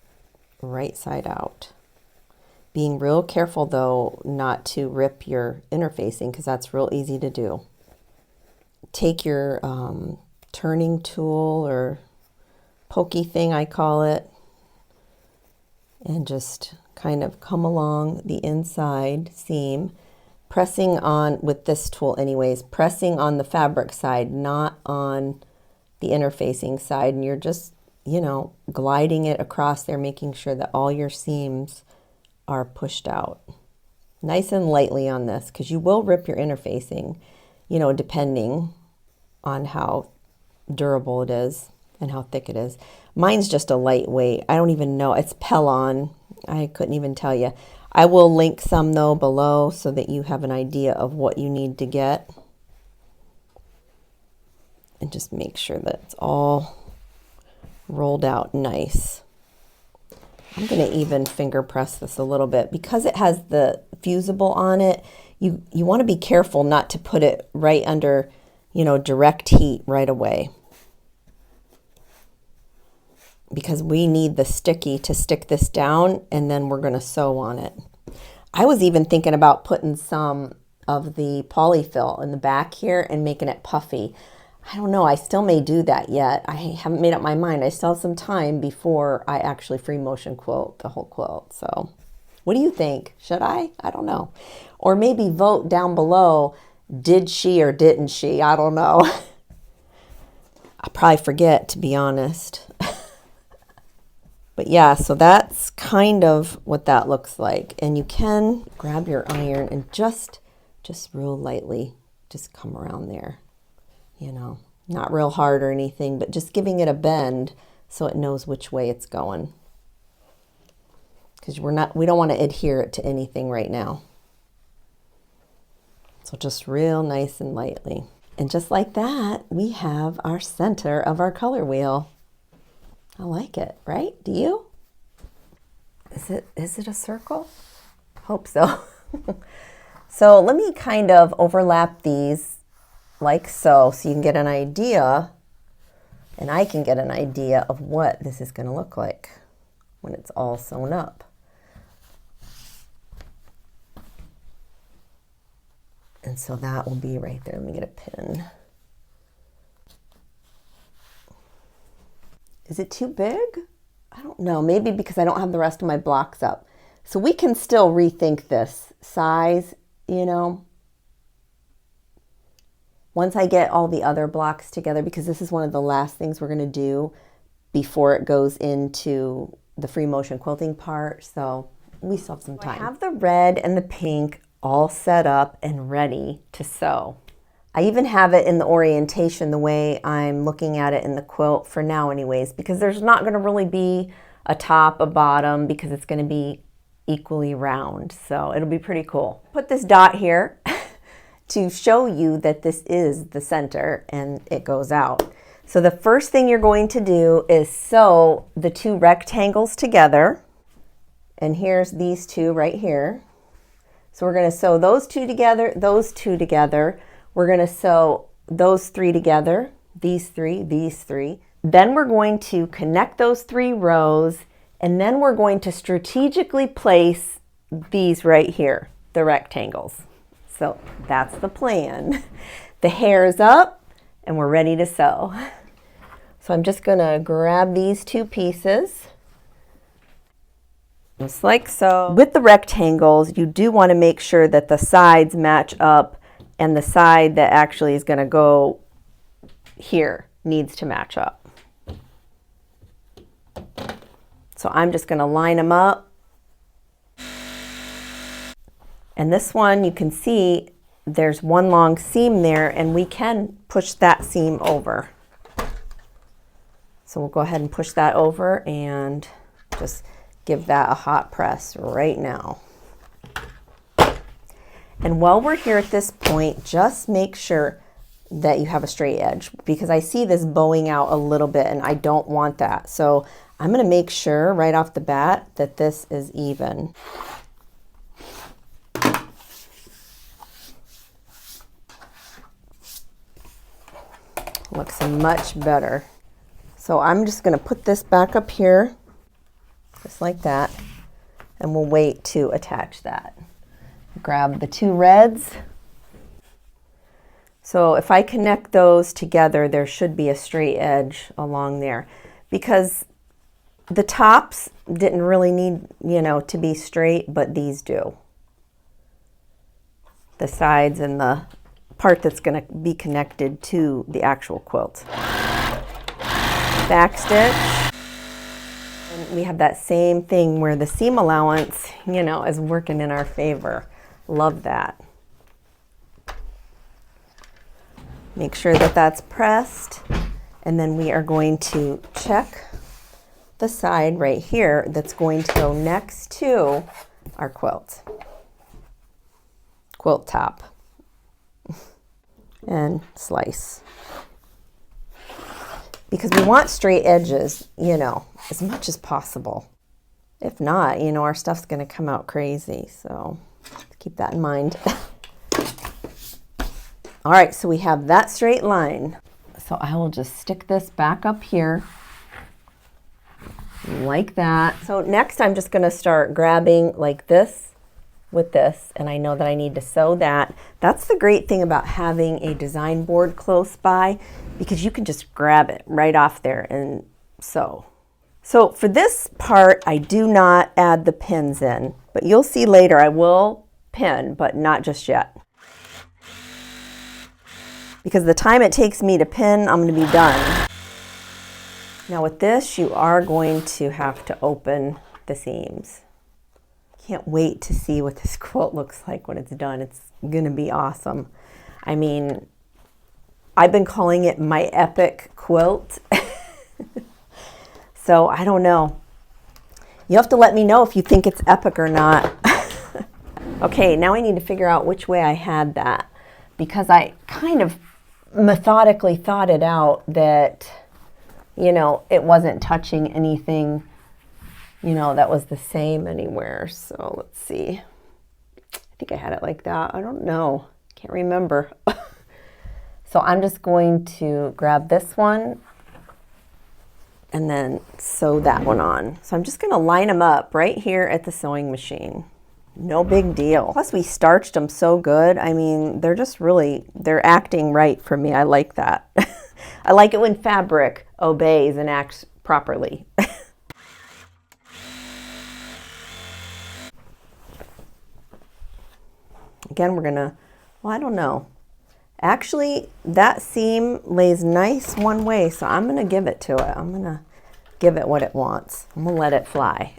right side out. Being real careful though not to rip your interfacing because that's real easy to do. Take your turning tool or pokey thing I call it and just kind of come along the inside seam, pressing on with this tool anyways, pressing on the fabric side, not on the interfacing side, and you're just gliding it across there, making sure that all your seams are pushed out. Nice and lightly on this, because you will rip your interfacing, depending on how durable it is and how thick it is. Mine's just a lightweight. I don't even know. It's Pellon. I couldn't even tell you. I will link some though below so that you have an idea of what you need to get. And just make sure that it's all rolled out nice. I'm going to even finger press this a little bit because it has the fusible on it. You want to be careful not to put it right under, direct heat right away, because we need the sticky to stick this down and then we're going to sew on it. I was even thinking about putting some of the polyfill in the back here and making it puffy. I don't know. I still may do that yet. I haven't made up my mind. I still have some time before I actually free motion quilt the whole quilt. So what do you think? Should I? I don't know. Or maybe vote down below. Did she or didn't she? I don't know. I'll probably forget, to be honest. But yeah, so that's kind of what that looks like. And you can grab your iron and just real lightly, just come around there. Not real hard or anything, but just giving it a bend so it knows which way it's going. Because we don't want to adhere it to anything right now. So just real nice and lightly. And just like that, we have our center of our color wheel. I like it, right? Do you? Is it a circle? Hope so. So let me kind of overlap these like so you can get an idea, and I can get an idea of what this is going to look like when it's all sewn up. And so that will be right there. Let me get a pin. Is it too big? I don't know. Maybe because I don't have the rest of my blocks up. So we can still rethink this size, once I get all the other blocks together, because this is one of the last things we're going to do before it goes into the free motion quilting part. So we still have some time. I have the red and the pink all set up and ready to sew. I even have it in the orientation the way I'm looking at it in the quilt for now anyways, because there's not going to really be a top, a bottom, because it's going to be equally round. So it'll be pretty cool. Put this dot here to show you that this is the center and it goes out. So the first thing you're going to do is sew the two rectangles together. And here's these two right here. So we're going to sew those two together, those two together. We're going to sew those three together, these three, these three. Then we're going to connect those 3 rows, and then we're going to strategically place these right here, the rectangles. So that's the plan. The hair's up and we're ready to sew. So I'm just going to grab these 2 pieces, just like so. With the rectangles, you do want to make sure that the sides match up, and the side that actually is going to go here needs to match up. So I'm just going to line them up. And this one, you can see there's one long seam there, and we can push that seam over. So we'll go ahead and push that over and just give that a hot press right now. And while we're here at this point, just make sure that you have a straight edge, because I see this bowing out a little bit and I don't want that. So I'm going to make sure right off the bat that this is even. Looks much better. So I'm just going to put this back up here, just like that, and we'll wait to attach that. Grab the 2 reds. So if I connect those together, there should be a straight edge along there, because the tops didn't really need, you know, to be straight, but these do. The sides and the part that's going to be connected to the actual quilt. Back stitch. And we have that same thing where the seam allowance, you know, is working in our favor. Love that. Make sure that that's pressed, and then we are going to check the side right here that's going to go next to our quilt top, and slice, because we want straight edges, you know, as much as possible. If not, you know, our stuff's going to come out crazy, so keep that in mind. All right, so we have that straight line. So I will just stick this back up here like that. So next I'm just going to start grabbing like this with this, and I know that I need to sew that. That's the great thing about having a design board close by, because you can just grab it right off there and sew. So for this part, I do not add the pins in, but you'll see later I will pin, but not just yet. Because the time it takes me to pin, I'm going to be done. Now with this, you are going to have to open the seams. Can't wait to see what this quilt looks like when it's done. It's going to be awesome. I mean, I've been calling it my epic quilt. So I don't know. You have to let me know if you think it's epic or not. Okay, now I need to figure out which way I had that, because I kind of methodically thought it out that, you know, it wasn't touching anything, you know, that was the same anywhere. So let's see. I think I had it like that. I don't know. Can't remember. So I'm just going to grab this one and then sew that one on. So I'm just going to line them up right here at the sewing machine. No big deal. Plus we starched them so good. I mean, they're just really, they're acting right for me. I like that. I like it when fabric obeys and acts properly. Again, we're gonna, well, I don't know. Actually, that seam lays nice one way, so I'm gonna give it to it. I'm gonna give it what it wants. I'm gonna let it fly.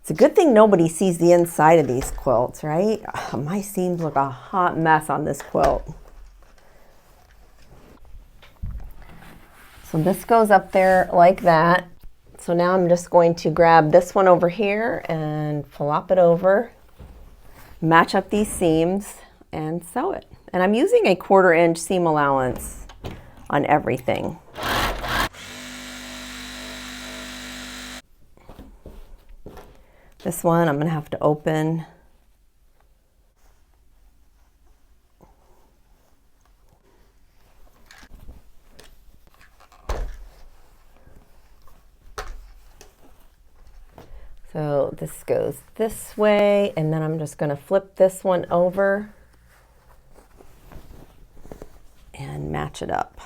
It's a good thing nobody sees the inside of these quilts, right? Ugh, my seams look a hot mess on this quilt. So this goes up there like that. So now I'm just going to grab this one over here and flop it over, match up these seams, and sew it. And I'm using a 1/4 inch seam allowance on everything. This one I'm going to have to open. So this goes this way, and then I'm just going to flip this one over and match it up.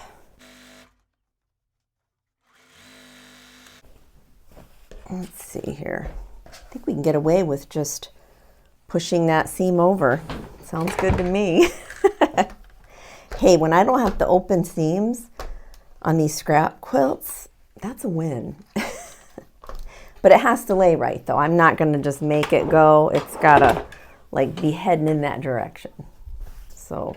Let's see here. I think we can get away with just pushing that seam over. Sounds good to me. Hey, when I don't have to open seams on these scrap quilts, that's a win. But it has to lay right though. I'm not gonna just make it go. It's gotta like be heading in that direction. So,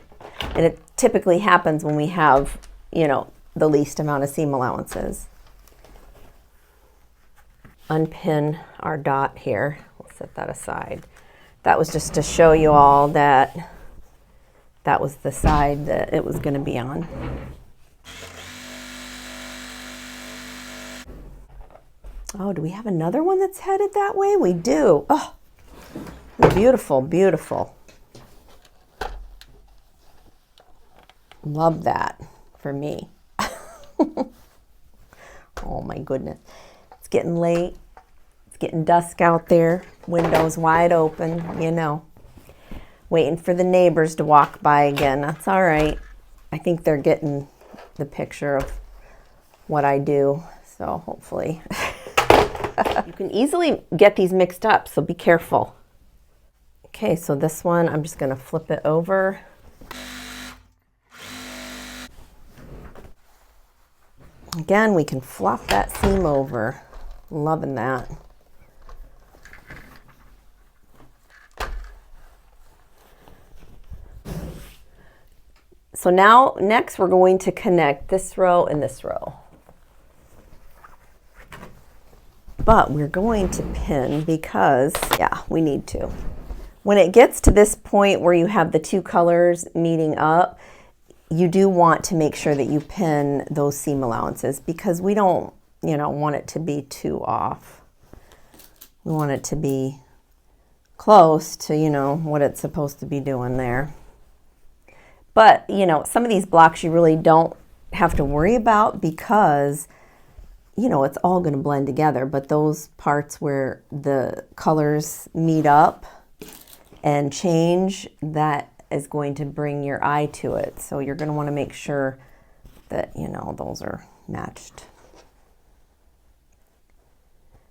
and it typically happens when we have, you know, the least amount of seam allowances. Unpin our dot here. We'll set that aside. That was just to show you all that that was the side that it was going to be on. Oh, do we have another one that's headed that way? We do. Oh, beautiful, beautiful. Love that for me. Oh my goodness. It's getting late. It's getting dusk out there. Windows wide open, you know. Waiting for the neighbors to walk by again. That's all right. I think they're getting the picture of what I do. So hopefully. You can easily get these mixed up, so be careful. Okay, so this one, I'm just going to flip it over. Again, we can flop that seam over. Loving that. So now, next we're going to connect this row and this row. But we're going to pin because, yeah, we need to. When it gets to this point where you have the two colors meeting up, you do want to make sure that you pin those seam allowances because we don't, you know, want it to be too off. We want it to be close to, you know, what it's supposed to be doing there. But, you know, some of these blocks you really don't have to worry about because, you know, it's all going to blend together. But those parts where the colors meet up and change, that is going to bring your eye to it. So you're going to want to make sure that, you know, those are matched.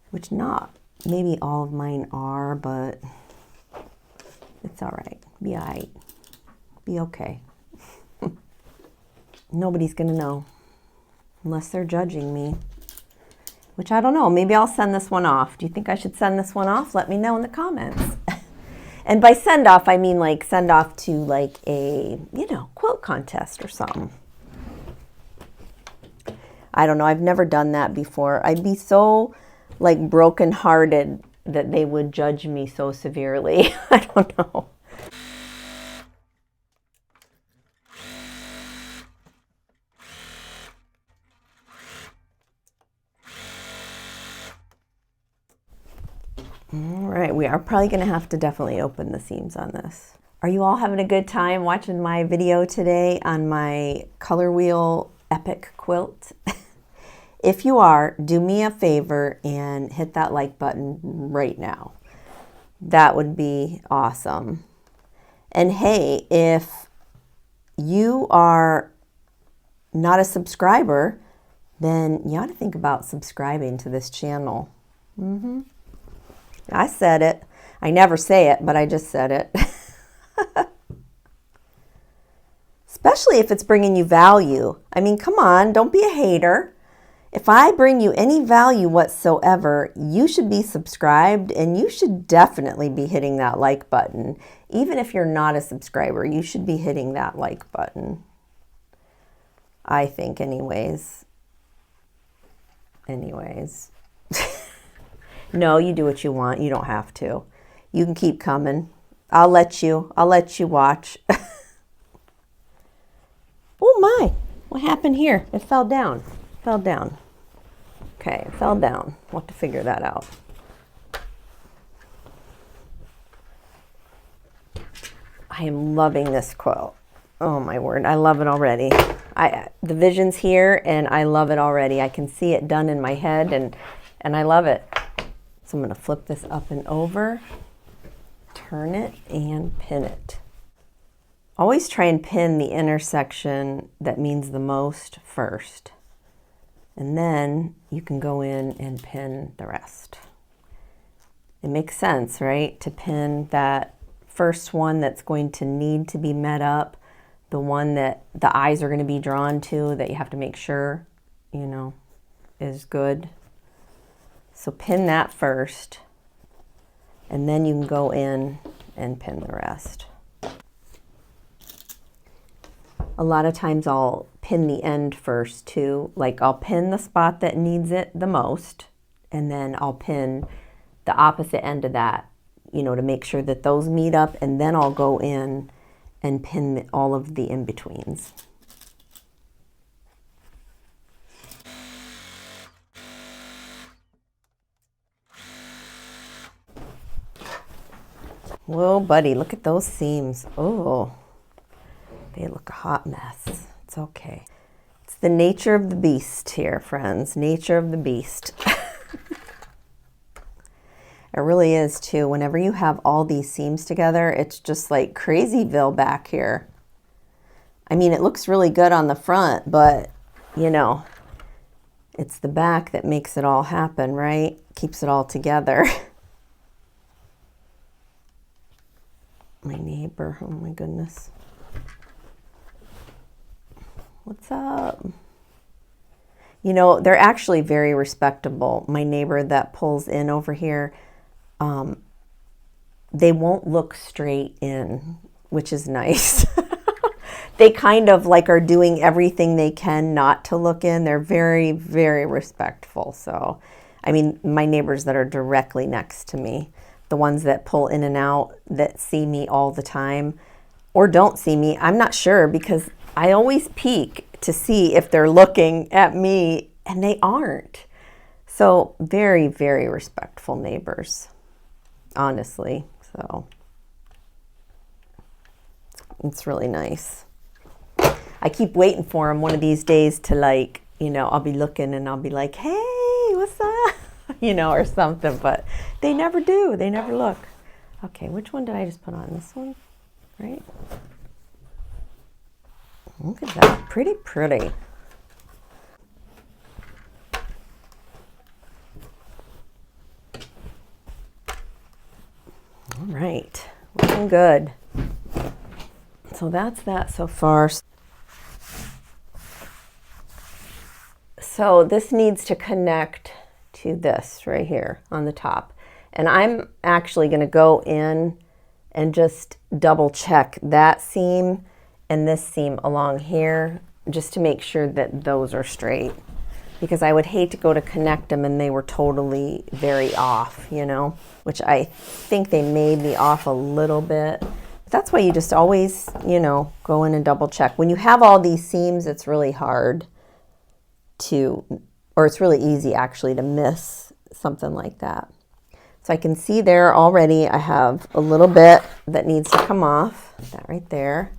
Which not, maybe all of mine are, but it's all right. Be all right. Be okay. Nobody's going to know unless they're judging me. Which I don't know. Maybe I'll send this one off. Do you think I should send this one off? Let me know in the comments. And by send off, I mean like send off to like a, you know, quilt contest or something. I don't know. I've never done that before. I'd be so like brokenhearted that they would judge me so severely. I don't know. All right, we are probably going to have to definitely open the seams on this. Are you all having a good time watching my video today on my color wheel epic quilt? If you are, do me a favor and hit that like button right now. That would be awesome. And hey, if you are not a subscriber, then you ought to think about subscribing to this channel. I said it. I never say it, but I just said it. Especially if it's bringing you value. I mean, come on, don't be a hater. If I bring you any value whatsoever, you should be subscribed and you should definitely be hitting that like button. Even if you're not a subscriber, you should be hitting that like button. I think anyways. No, you do what you want. You don't have to. You can keep coming. I'll let you watch. Oh my, what happened here? It fell down. Okay, it fell down. We'll have to figure that out. I am loving this quilt. Oh my word, I love it already. The vision's here and I love it already. I can see it done in my head and I love it. So I'm gonna flip this up and over, turn it and pin it. Always try and pin the intersection that means the most first. And then you can go in and pin the rest. It makes sense, right? To pin that first one that's going to need to be met up, the one that the eyes are going to be drawn to, that you have to make sure, you know, is good. So pin that first, and then you can go in and pin the rest. A lot of times I'll pin the end first too. Like I'll pin the spot that needs it the most, and then I'll pin the opposite end of that, you know, to make sure that those meet up, and then I'll go in and pin all of the in-betweens. Whoa, buddy, look at those seams. Oh, they look a hot mess. It's okay. It's the nature of the beast here, friends. Nature of the beast. It really is too. Whenever you have all these seams together, it's just like crazyville back here. I mean, it looks really good on the front, but you know, it's the back that makes it all happen, right? Keeps it all together. My neighbor, oh my goodness. What's up? You know, they're actually very respectable. My neighbor that pulls in over here, they won't look straight in, which is nice. They kind of like are doing everything they can not to look in. They're very, very respectful. So, I mean, my neighbors that are directly next to me, the ones that pull in and out, that see me all the time or don't see me, I'm not sure, because I always peek to see if they're looking at me, and they aren't. So very, very respectful neighbors, honestly. So it's really nice. I keep waiting for them one of these days to, like, you know, I'll be looking and I'll be like, hey, what's up? You know, or something, but they never do. They never look. Okay, which one did I just put on? This one, right? Look at that, pretty. All right, looking good. So that's that so far. So this needs to connect to this right here on the top. And I'm actually going to go in and just double check that seam and this seam along here, just to make sure that those are straight, because I would hate to go to connect them and they were totally very off, you know, which I think they may be off a little bit. But that's why you just always, you know, go in and double check. When you have all these seams, it's really hard to, or it's really easy actually to miss something like that. So I can see there already I have a little bit that needs to come off, that right there.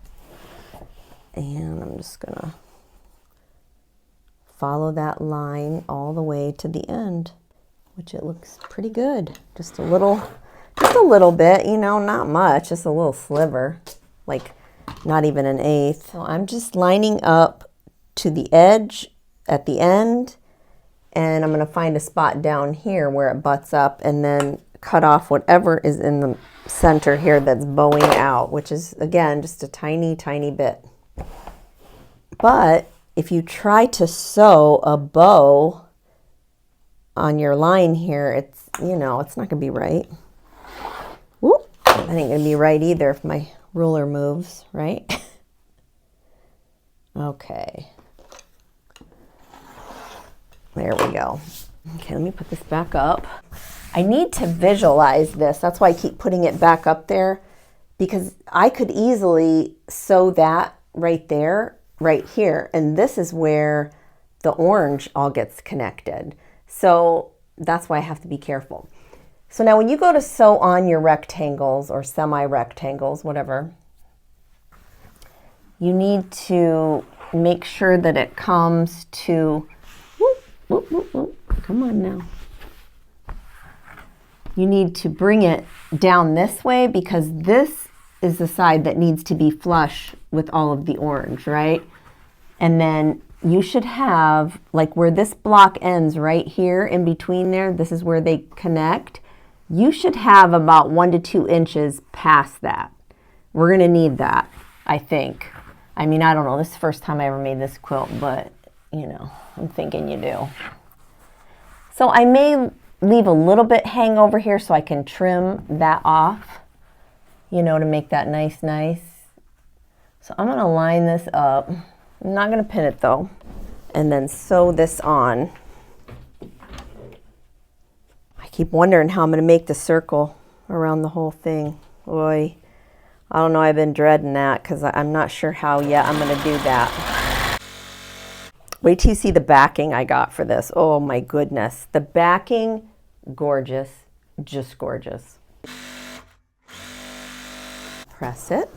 And I'm just gonna follow that line all the way to the end, which it looks pretty good. Just a little bit, you know, not much, just a little sliver, like not even an eighth. So I'm just lining up to the edge at the end, and I'm gonna find a spot down here where it butts up, and then cut off whatever is in the center here that's bowing out, which is, again, just a tiny, tiny bit. But if you try to sew a bow on your line here, it's, you know, it's not gonna be right. Whoop, that ain't gonna be right either if my ruler moves, right? Okay. There we go. Okay, let me put this back up. I need to visualize this. That's why I keep putting it back up there, because I could easily sew that right there, right here. And this is where the orange all gets connected. So that's why I have to be careful. So now when you go to sew on your rectangles or semi-rectangles, whatever, you need to make sure that it comes to, whoop, whoop, whoop, whoop. Come on now. You need to bring it down this way because this is the side that needs to be flush with all of the orange, right? And then you should have, like where this block ends right here in between there, this is where they connect. You should have about 1 to 2 inches past that. We're gonna need that, I think. I mean, I don't know, this is the first time I ever made this quilt, but you know, I'm thinking you do. So I may leave a little bit hang over here so I can trim that off, you know, to make that nice. So I'm gonna line this up. I'm not gonna pin it though. And then sew this on. I keep wondering how I'm gonna make the circle around the whole thing. Boy, I don't know, I've been dreading that because I'm not sure how yet I'm gonna do that. Wait till you see the backing I got for this. Oh my goodness. The backing, gorgeous, just gorgeous. Press it.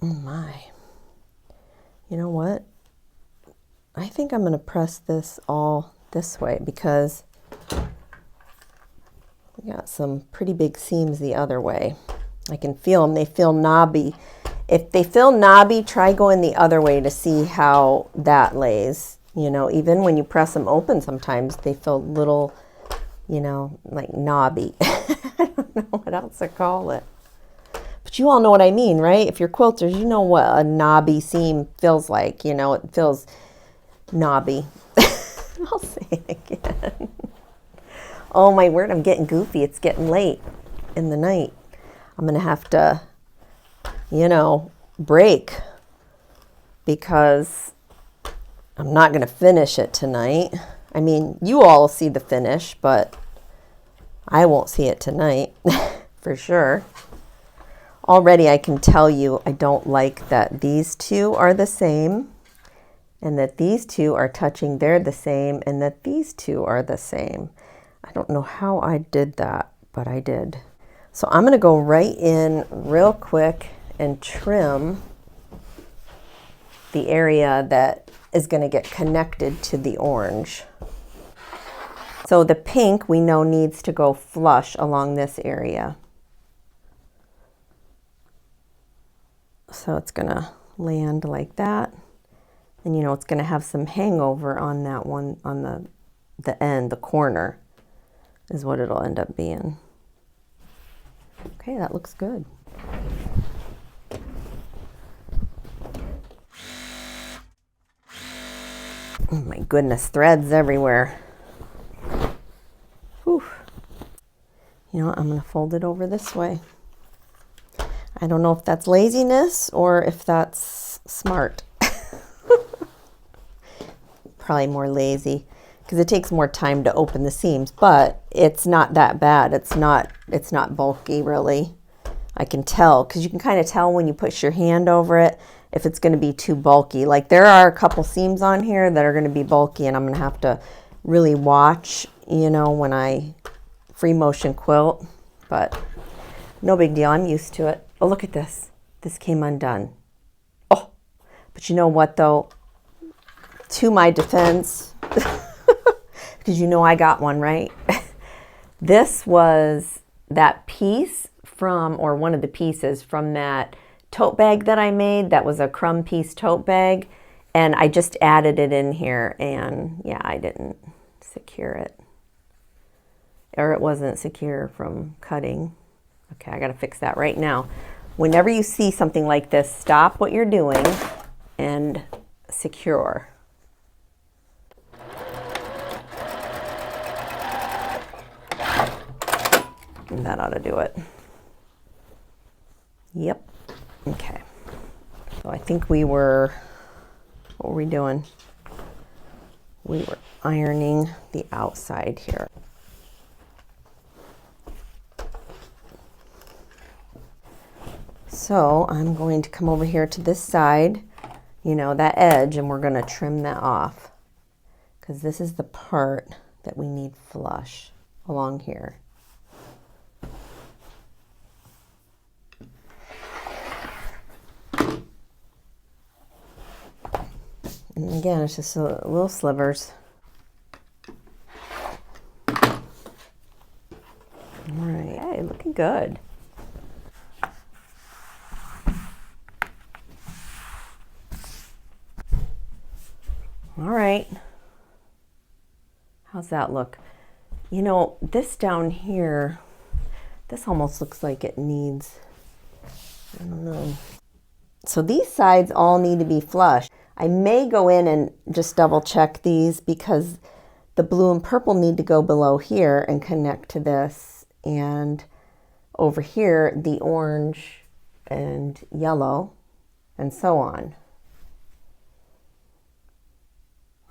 Oh my. You know what? I think I'm going to press this all this way because we got some pretty big seams the other way. I can feel them. They feel knobby. If they feel knobby, try going the other way to see how that lays. You know, even when you press them open, sometimes they feel a little, you know, like knobby. I don't know what else to call it. But you all know what I mean, right? If you're quilters, you know what a knobby seam feels like. You know, it feels knobby. I'll say it again. Oh my word, I'm getting goofy. It's getting late in the night. I'm going to have to, you know, break because I'm not going to finish it tonight. I mean, you all will see the finish, but I won't see it tonight for sure. Already I can tell you I don't like that these two are the same and that these two are touching, they're the same, and that these two are the same. I don't know how I did that, but I did. So I'm going to go right in real quick and trim the area that is going to get connected to the orange. So the pink we know needs to go flush along this area. So it's going to land like that. And you know, it's going to have some hangover on that one, on the end, the corner is what it'll end up being. Okay, that looks good. Oh my goodness, threads everywhere. Whew. You know what, I'm going to fold it over this way. I don't know if that's laziness or if that's smart. Probably more lazy because it takes more time to open the seams, but it's not that bad. It's not bulky really. I can tell because you can kind of tell when you push your hand over it if it's going to be too bulky. Like there are a couple seams on here that are going to be bulky and I'm going to have to really watch, you know, when I free motion quilt, but no big deal. I'm used to it. Oh, look at this. This came undone. Oh, but you know what though? To my defense, because you know I got one, right? This was that piece from, or one of the pieces from that tote bag that I made. That was a crumb piece tote bag. And I just added it in here and yeah, I didn't secure it. Or it wasn't secure from cutting. Okay, I gotta fix that right now. Whenever you see something like this, stop what you're doing and secure. And that ought to do it. Yep. Okay. So I think we were, what were we doing? We were ironing the outside here. So I'm going to come over here to this side, you know, that edge, and we're going to trim that off because this is the part that we need flush along here. And again, it's just little slivers. All right, hey, looking good. All right, how's that look? You know, this down here, this almost looks like it needs, I don't know. So these sides all need to be flush. I may go in and just double check these because the blue and purple need to go below here and connect to this. And over here, the orange and yellow and so on.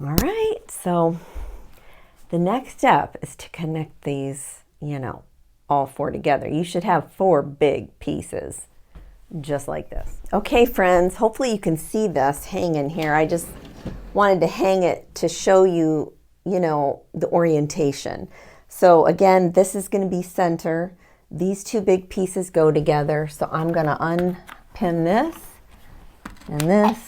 All right, so the next step is to connect these, you know, all four together. You should have 4 big pieces. Just like this. Okay, friends, hopefully you can see this hanging here. I just wanted to hang it to show you, you know, the orientation. So again, this is going to be center. These 2 big pieces go together. So I'm going to unpin this, and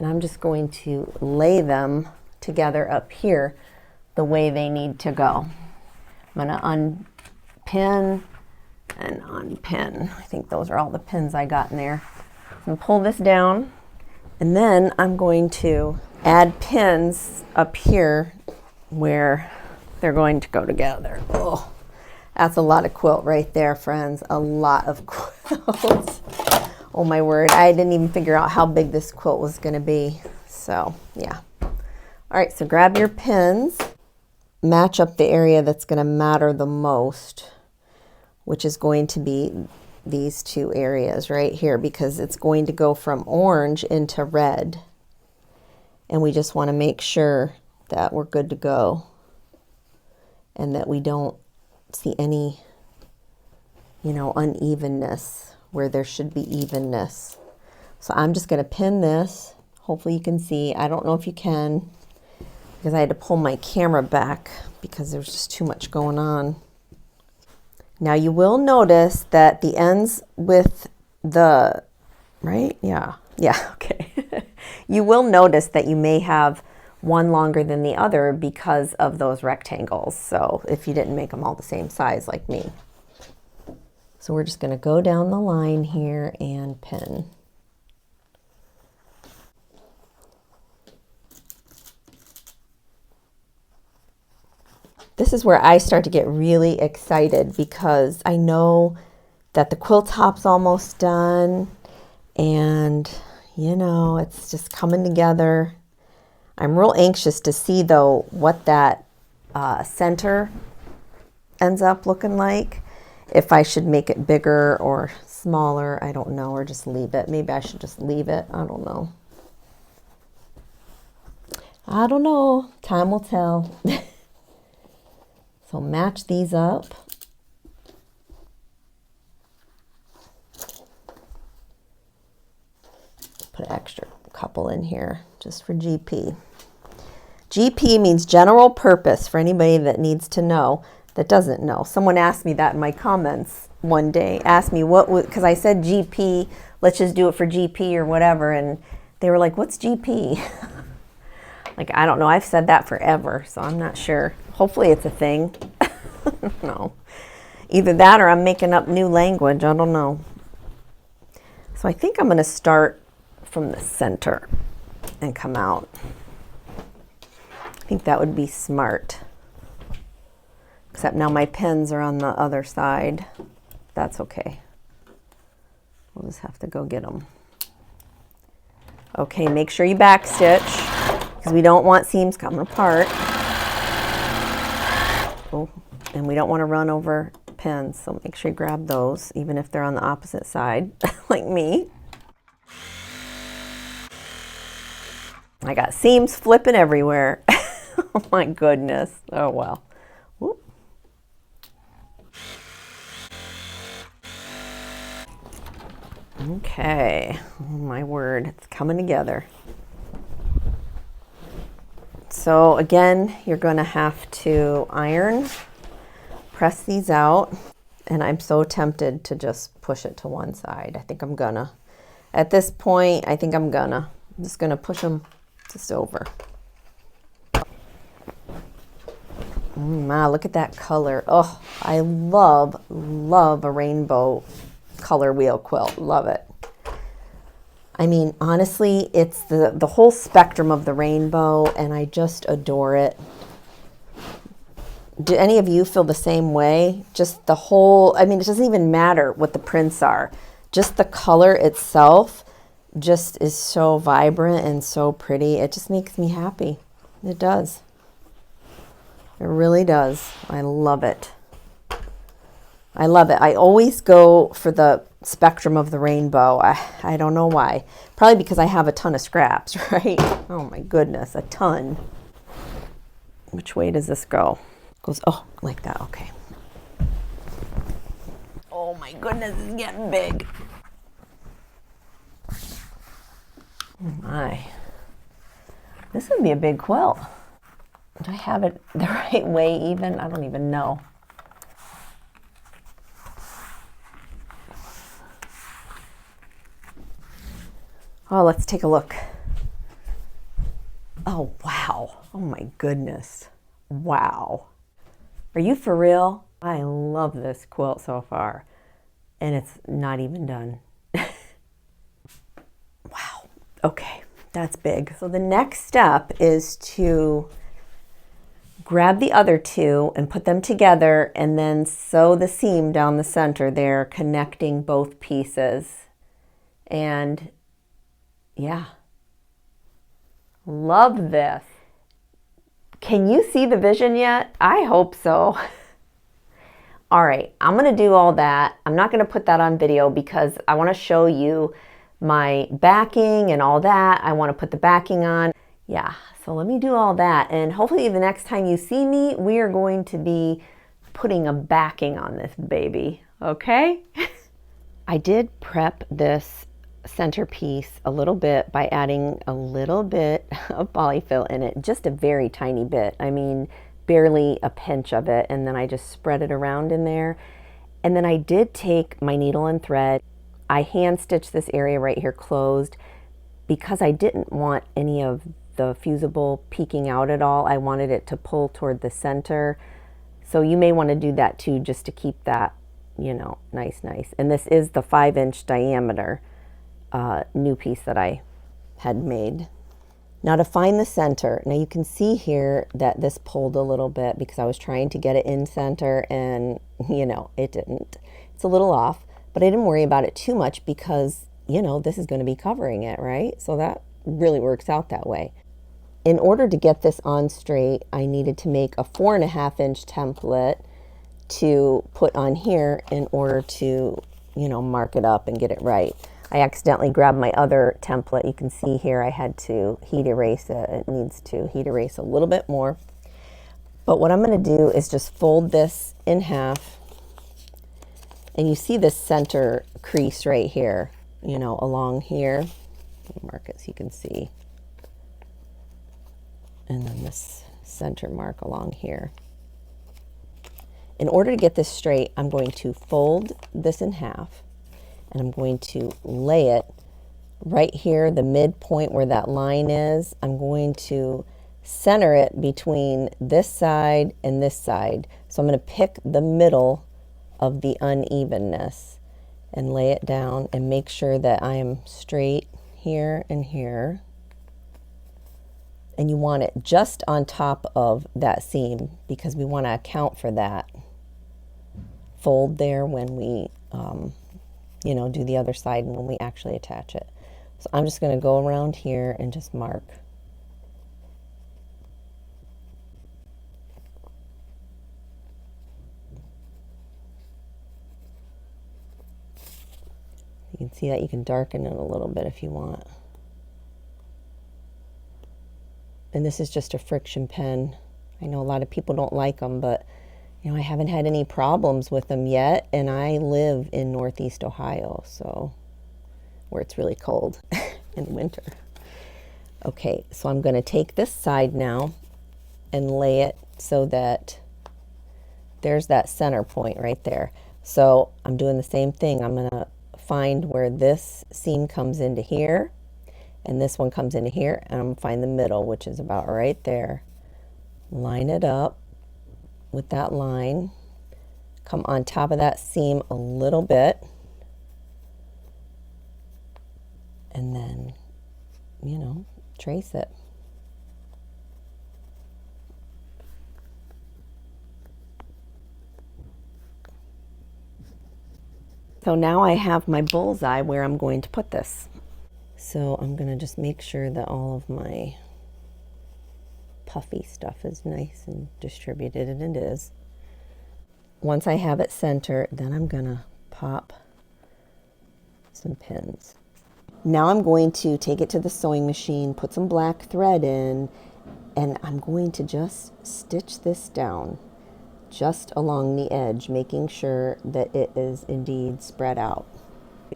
I'm just going to lay them together up here the way they need to go. I'm going to unpin and unpin. I think those are all the pins I got in there. And pull this down, and then I'm going to add pins up here where they're going to go together. Oh, that's a lot of quilt right there, friends. A lot of quilt. Oh my word, I didn't even figure out how big this quilt was going to be. So yeah. All right, so grab your pins, match up the area that's going to matter the most, which is going to be these 2 areas right here, because it's going to go from orange into red. And we just want to make sure that we're good to go and that we don't see any, you know, unevenness where there should be evenness. So I'm just going to pin this. Hopefully you can see. I don't know if you can because I had to pull my camera back because there's just too much going on. Now you will notice that the ends with the, right? Yeah, okay. You will notice that you may have one longer than the other because of those rectangles. So if you didn't make them all the same size like me. So we're just going to go down the line here and pin. This is where I start to get really excited because I know that the quilt top's almost done and, you know, it's just coming together. I'm real anxious to see, though, what that center ends up looking like. If I should make it bigger or smaller, I don't know, or just leave it. Maybe I should just leave it. I don't know. I don't know. Time will tell. So match these up. Put an extra couple in here just for GP. GP means general purpose, for anybody that needs to know, that doesn't know. Someone asked me that in my comments one day. Asked me what would, because I said GP, let's just do it for GP or whatever, and they were like, what's GP? Like, I don't know. I've said that forever, so I'm not sure. Hopefully it's a thing. No. Either that or I'm making up new language. I don't know. So I think I'm going to start from the center and come out. I think that would be smart. Except now my pins are on the other side. That's okay. We'll just have to go get them. Okay, make sure you backstitch because we don't want seams coming apart. Oh, and we don't want to run over pins, so make sure you grab those, even if they're on the opposite side, like me. I got seams flipping everywhere. Oh my goodness. Oh well. Whoop. Okay. Oh my word, it's coming together. So again, you're going to have to iron, press these out, and I'm so tempted to just push it to one side. I think I'm gonna. At this point, I think I'm just gonna push them just over. Look at that color. Oh, I love a rainbow color wheel quilt. Love it. I mean, honestly, it's the whole spectrum of the rainbow, and I just adore it. Do any of you feel the same way? Just the whole, I mean, it doesn't even matter what the prints are. Just the color itself just is so vibrant and so pretty. It just makes me happy. It does. It really does. I love it. I love it. I always go for the spectrum of the rainbow. I don't know why. Probably because I have a ton of scraps, right? Oh my goodness, a ton. Which way does this go? Goes, oh, like that, okay. Oh my goodness, it's getting big. Oh my. This would be a big quilt. Do I have it the right way even? I don't even know. Oh, let's take a look. Oh, wow. Oh my goodness. Wow. Are you for real? I love this quilt so far. And it's not even done. Wow. Okay, that's big. So the next step is to grab the other two and put them together and then sew the seam down the center there, connecting both pieces. And yeah, love this. Can you see the vision yet? I hope so. All right, I'm gonna do all that. I'm not gonna put that on video because I wanna show you my backing and all that. I wanna put the backing on. Yeah, so let me do all that. And hopefully the next time you see me, we are going to be putting a backing on this baby, okay? I did prep this centerpiece a little bit by adding a little bit of polyfill in it, just a very tiny bit. I mean, barely a pinch of it, and then I just spread it around in there. And then I did take my needle and thread. I hand stitched this area right here closed because I didn't want any of the fusible peeking out at all. I wanted it to pull toward the center. So you may want to do that too, just to keep that, you know, nice. And this is the 5-inch diameter new piece that I had made. Now to find the center, now you can see here that this pulled a little bit because I was trying to get it in center and, you know, it didn't. It's a little off, but I didn't worry about it too much because, you know, this is going to be covering it, right? So that really works out that way. In order to get this on straight, I needed to make a 4.5-inch template to put on here in order to, you know, mark it up and get it right. I accidentally grabbed my other template. You can see here I had to heat erase it. It needs to heat erase a little bit more. But what I'm going to do is just fold this in half. And you see this center crease right here, you know, along here. Mark it so you can see. And then this center mark along here. In order to get this straight, I'm going to fold this in half. And I'm going to lay it right here, the midpoint where that line is. I'm going to center it between this side and this side. So I'm going to pick the middle of the unevenness and lay it down and make sure that I am straight here and here. And you want it just on top of that seam because we want to account for that fold there when we you know, do the other side and when we actually attach it. So I'm just going to go around here and just mark. You can see that you can darken it a little bit if you want. And this is just a friction pen. I know a lot of people don't like them, but you know, I haven't had any problems with them yet, and I live in Northeast Ohio, so where it's really cold in winter. Okay, so I'm going to take this side now and lay it so that there's that center point right there. So I'm doing the same thing. I'm going to find where this seam comes into here, and this one comes into here, and I'm going to find the middle, which is about right there. Line it up with that line. Come on top of that seam a little bit, and then, you know, trace it. So now I have my bullseye where I'm going to put this. So I'm going to just make sure that all of my puffy stuff is nice and distributed, and it is. Once I have it centered, then I'm going to pop some pins. Now I'm going to take it to the sewing machine, put some black thread in, and I'm going to just stitch this down just along the edge, making sure that it is indeed spread out.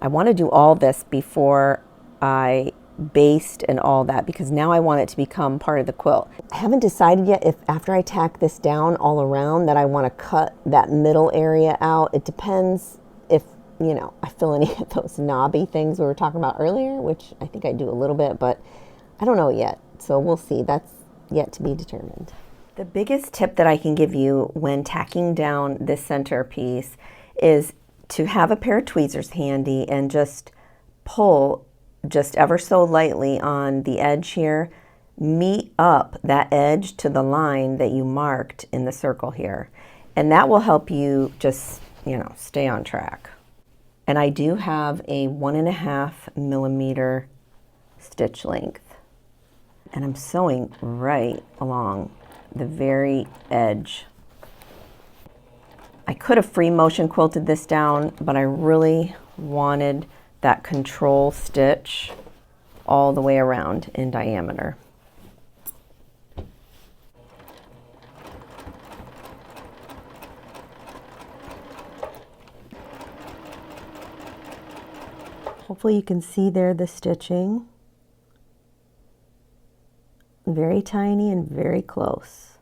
I want to do all this before I baste and all that, because now I want it to become part of the quilt. I haven't decided yet if after I tack this down all around that I want to cut that middle area out. It depends if, you know, I feel any of those knobby things we were talking about earlier, which I think I do a little bit, but I don't know yet. So we'll see. That's yet to be determined. The biggest tip that I can give you when tacking down this center piece is to have a pair of tweezers handy and just pull just ever so lightly on the edge here. Meet up that edge to the line that you marked in the circle here. And that will help you just, you know, stay on track. And I do have a 1.5 millimeter stitch length. And I'm sewing right along the very edge. I could have free motion quilted this down, but I really wanted that control stitch all the way around in diameter. Hopefully you can see there the stitching. Very tiny and very close.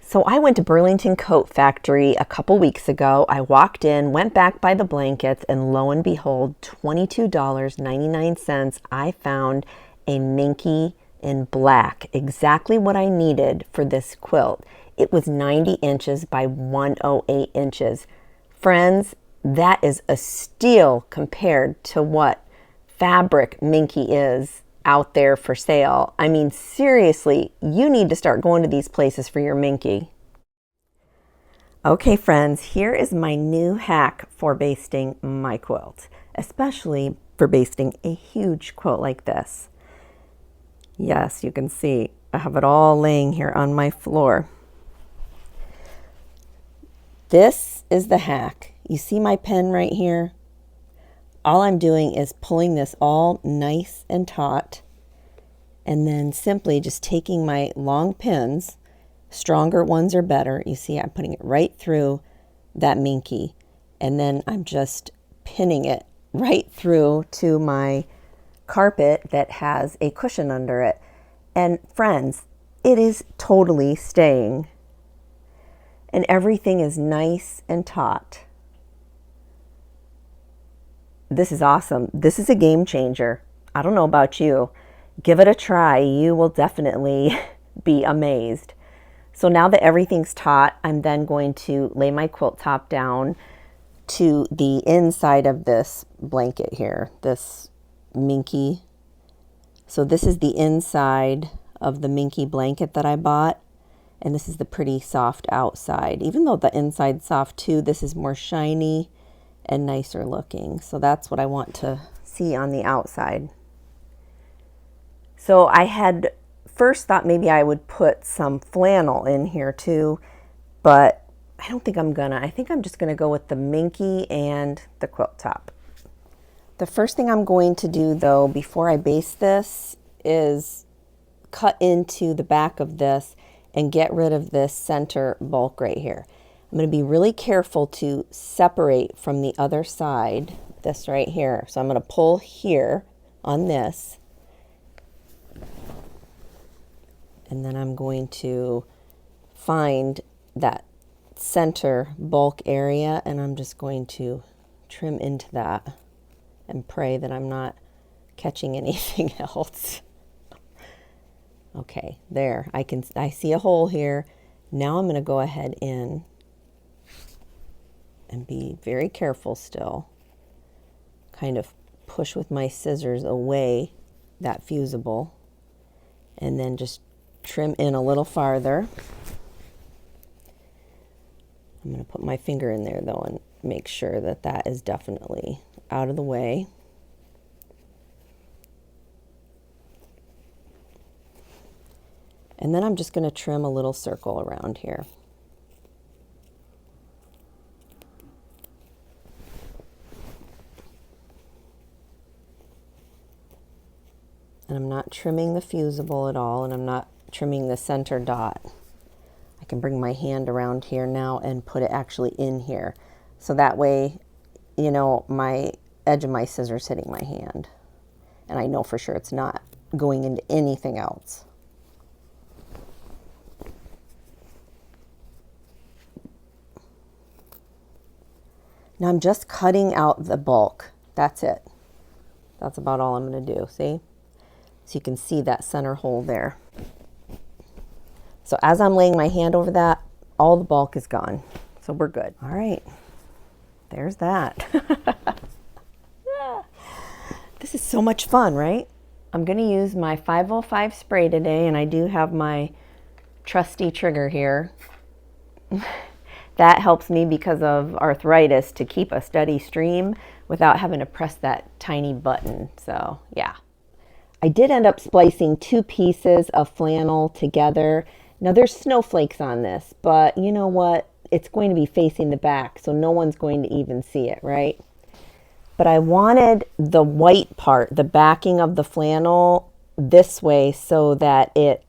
So I went to Burlington Coat Factory a couple weeks ago. I walked in, went back by the blankets, and lo and behold, $22.99, I found a Minky in black, exactly what I needed for this quilt. It was 90 inches by 108 inches. Friends, that is a steal compared to what fabric Minky is out there for sale. I mean, seriously, you need to start going to these places for your Minky. Okay, friends, here is my new hack for basting my quilt, especially for basting a huge quilt like this. Yes, you can see I have it all laying here on my floor. This is the hack. You see my pen right here? All I'm doing is pulling this all nice and taut, and then simply just taking my long pins, stronger ones are better. You see I'm putting it right through that Minky, and then I'm just pinning it right through to my carpet that has a cushion under it. And friends, it is totally staying, and everything is nice and taut. This is awesome. This is a game changer. I don't know about you. Give it a try. You will definitely be amazed. So now that everything's taut, I'm then going to lay my quilt top down to the inside of this blanket here, this Minky. So this is the inside of the Minky blanket that I bought, and this is the pretty soft outside. Even though the inside's soft too, this is more shiny and nicer looking. So that's what I want to see on the outside. So I had first thought maybe I would put some flannel in here too, but I don't think I'm gonna. I think I'm just gonna go with the Minky and the quilt top. The first thing I'm going to do though, before I baste this, is cut into the back of this and get rid of this center bulk right here. I'm going to be really careful to separate from the other side, this right here. So I'm going to pull here on this, and then I'm going to find that center bulk area, and I'm just going to trim into that and pray that I'm not catching anything else. Okay, there, I see a hole here. Now I'm going to go ahead in and be very careful still. Kind of push with my scissors away that fusible, and then just trim in a little farther. I'm going to put my finger in there though and make sure that that is definitely out of the way. And then I'm just going to trim a little circle around here. And I'm not trimming the fusible at all, and I'm not trimming the center dot. I can bring my hand around here now and put it actually in here. So that way, you know, my edge of my scissors hitting my hand. And I know for sure it's not going into anything else. Now I'm just cutting out the bulk. That's it. That's about all I'm going to do, see? So you can see that center hole there. So as I'm laying my hand over that, all the bulk is gone. So we're good. All right, there's that. This is so much fun, right? I'm going to use my 505 spray today, and I do have my trusty trigger here. That helps me because of arthritis to keep a steady stream without having to press that tiny button. So yeah. I did end up splicing 2 pieces of flannel together. Now there's snowflakes on this, but you know what? It's going to be facing the back, so no one's going to even see it, right? But I wanted the white part, the backing of the flannel, this way so that it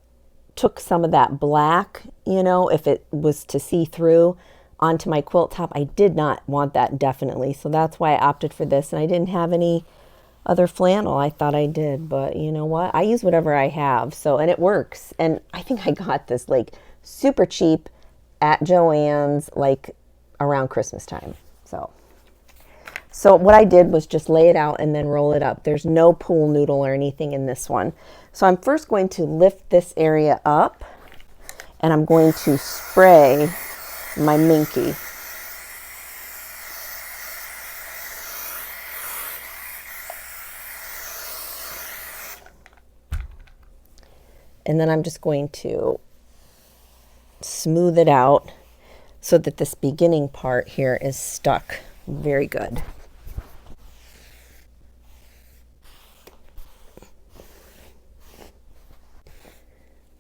took some of that black, you know, if it was to see through onto my quilt top. I did not want that, definitely. So that's why I opted for this, and I didn't have any other flannel. I thought I did, but you know what? I use whatever I have, so, and it works. And I think I got this like super cheap at Joann's, like around Christmas time. So what I did was just lay it out and then roll it up. There's no pool noodle or anything in this one. So I'm first going to lift this area up, and I'm going to spray my Minky. And then I'm just going to smooth it out so that this beginning part here is stuck very good.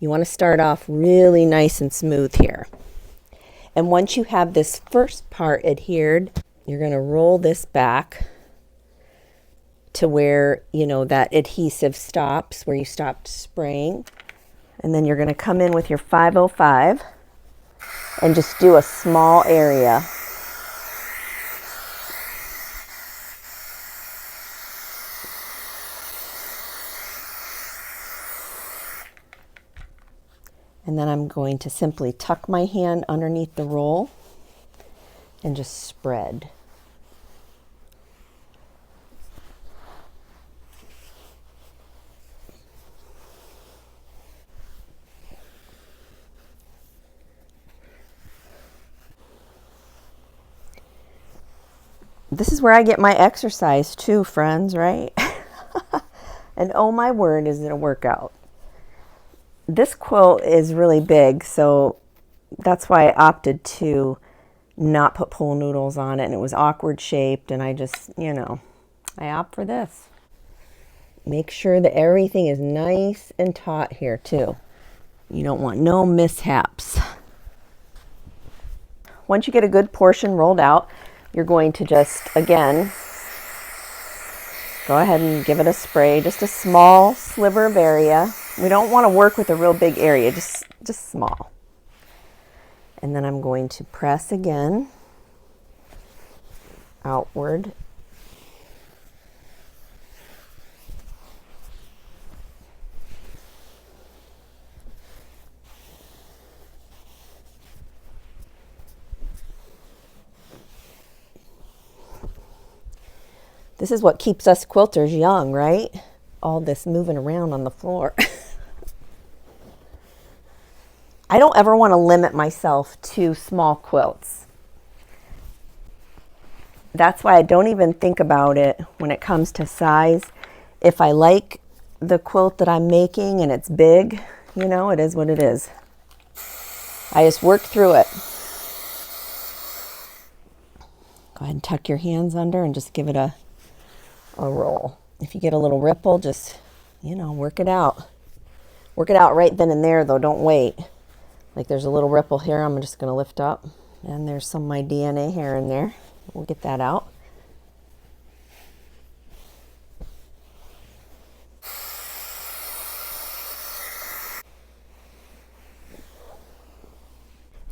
You want to start off really nice and smooth here. And once you have this first part adhered, you're going to roll this back to where, you know, that adhesive stops, where you stopped spraying. And then you're going to come in with your 505 and just do a small area. And then I'm going to simply tuck my hand underneath the roll and just spread. This is where I get my exercise too, friends, right? And oh my word, is it a workout. This quilt is really big, so that's why I opted to not put pool noodles on it, and it was awkward shaped, and I just, you know, I opt for this. Make sure that everything is nice and taut here too. You don't want no mishaps. once you get a good portion rolled out, you're going to just, again, go ahead and give it a spray, just a small sliver of area. We don't want to work with a real big area, just small. And then I'm going to press again outward. This is what keeps us quilters young, right? All this moving around on the floor. I don't ever want to limit myself to small quilts. That's why I don't even think about it when it comes to size. If I like the quilt that I'm making and it's big, you know, it is what it is. I just work through it. Go ahead and tuck your hands under and just give it a roll. If you get a little ripple, just, you know, work it out. Work it out right then and there, though. Don't wait. Like there's a little ripple here. I'm just going to lift up. And there's some of my DNA hair in there. We'll get that out.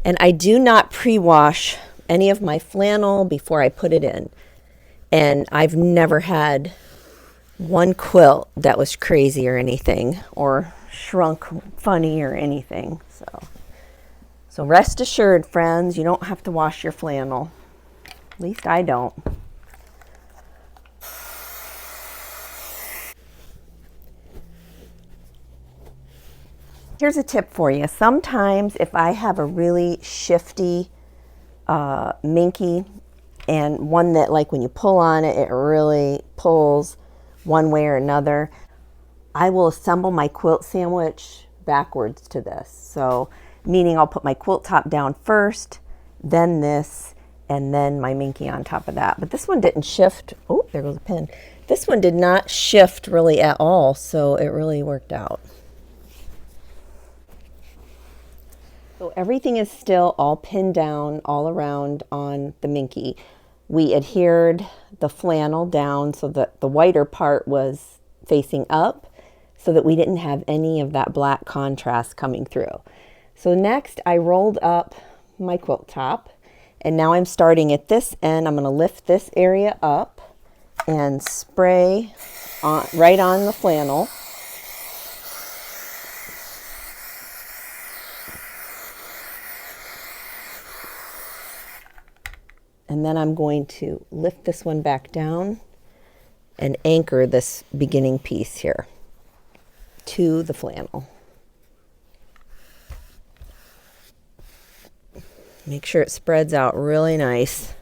And I do not pre-wash any of my flannel before I put it in. And I've never had one quilt that was crazy or anything, or shrunk funny or anything. So rest assured, friends, you don't have to wash your flannel. At least I don't. Here's a tip for you. Sometimes if I have a really shifty Minky, and one that, like, when you pull on it, it really pulls one way or another, I will assemble my quilt sandwich backwards to this. So, meaning I'll put my quilt top down first, then this, and then my Minky on top of that. But this one didn't shift. Oh, there goes a pin. This one did not shift really at all, so it really worked out. So everything is still all pinned down all around on the Minky. We adhered the flannel down so that the whiter part was facing up so that we didn't have any of that black contrast coming through. So next I rolled up my quilt top, and now I'm starting at this end. I'm going to lift this area up and spray right on the flannel. And then I'm going to lift this one back down and anchor this beginning piece here to the flannel. Make sure it spreads out really nice.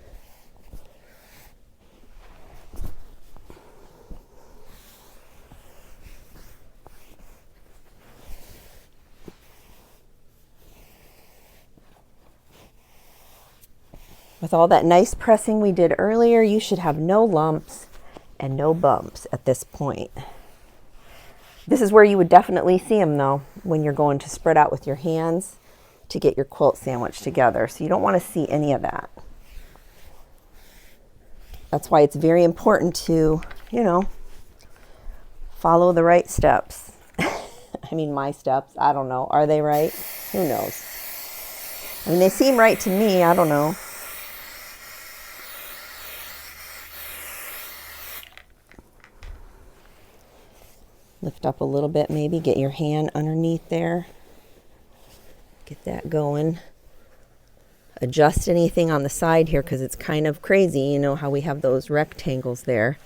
With all that nice pressing we did earlier, you should have no lumps and no bumps at this point. This is where you would definitely see them, though, when you're going to spread out with your hands to get your quilt sandwich together. So you don't want to see any of that. That's why it's very important to, you know, follow the right steps. I mean, my steps, I don't know. Are they right? Who knows? I mean, they seem right to me. I don't know. Lift up a little bit, maybe get your hand underneath there. Get that going. Adjust anything on the side here because it's kind of crazy. You know how we have those rectangles there.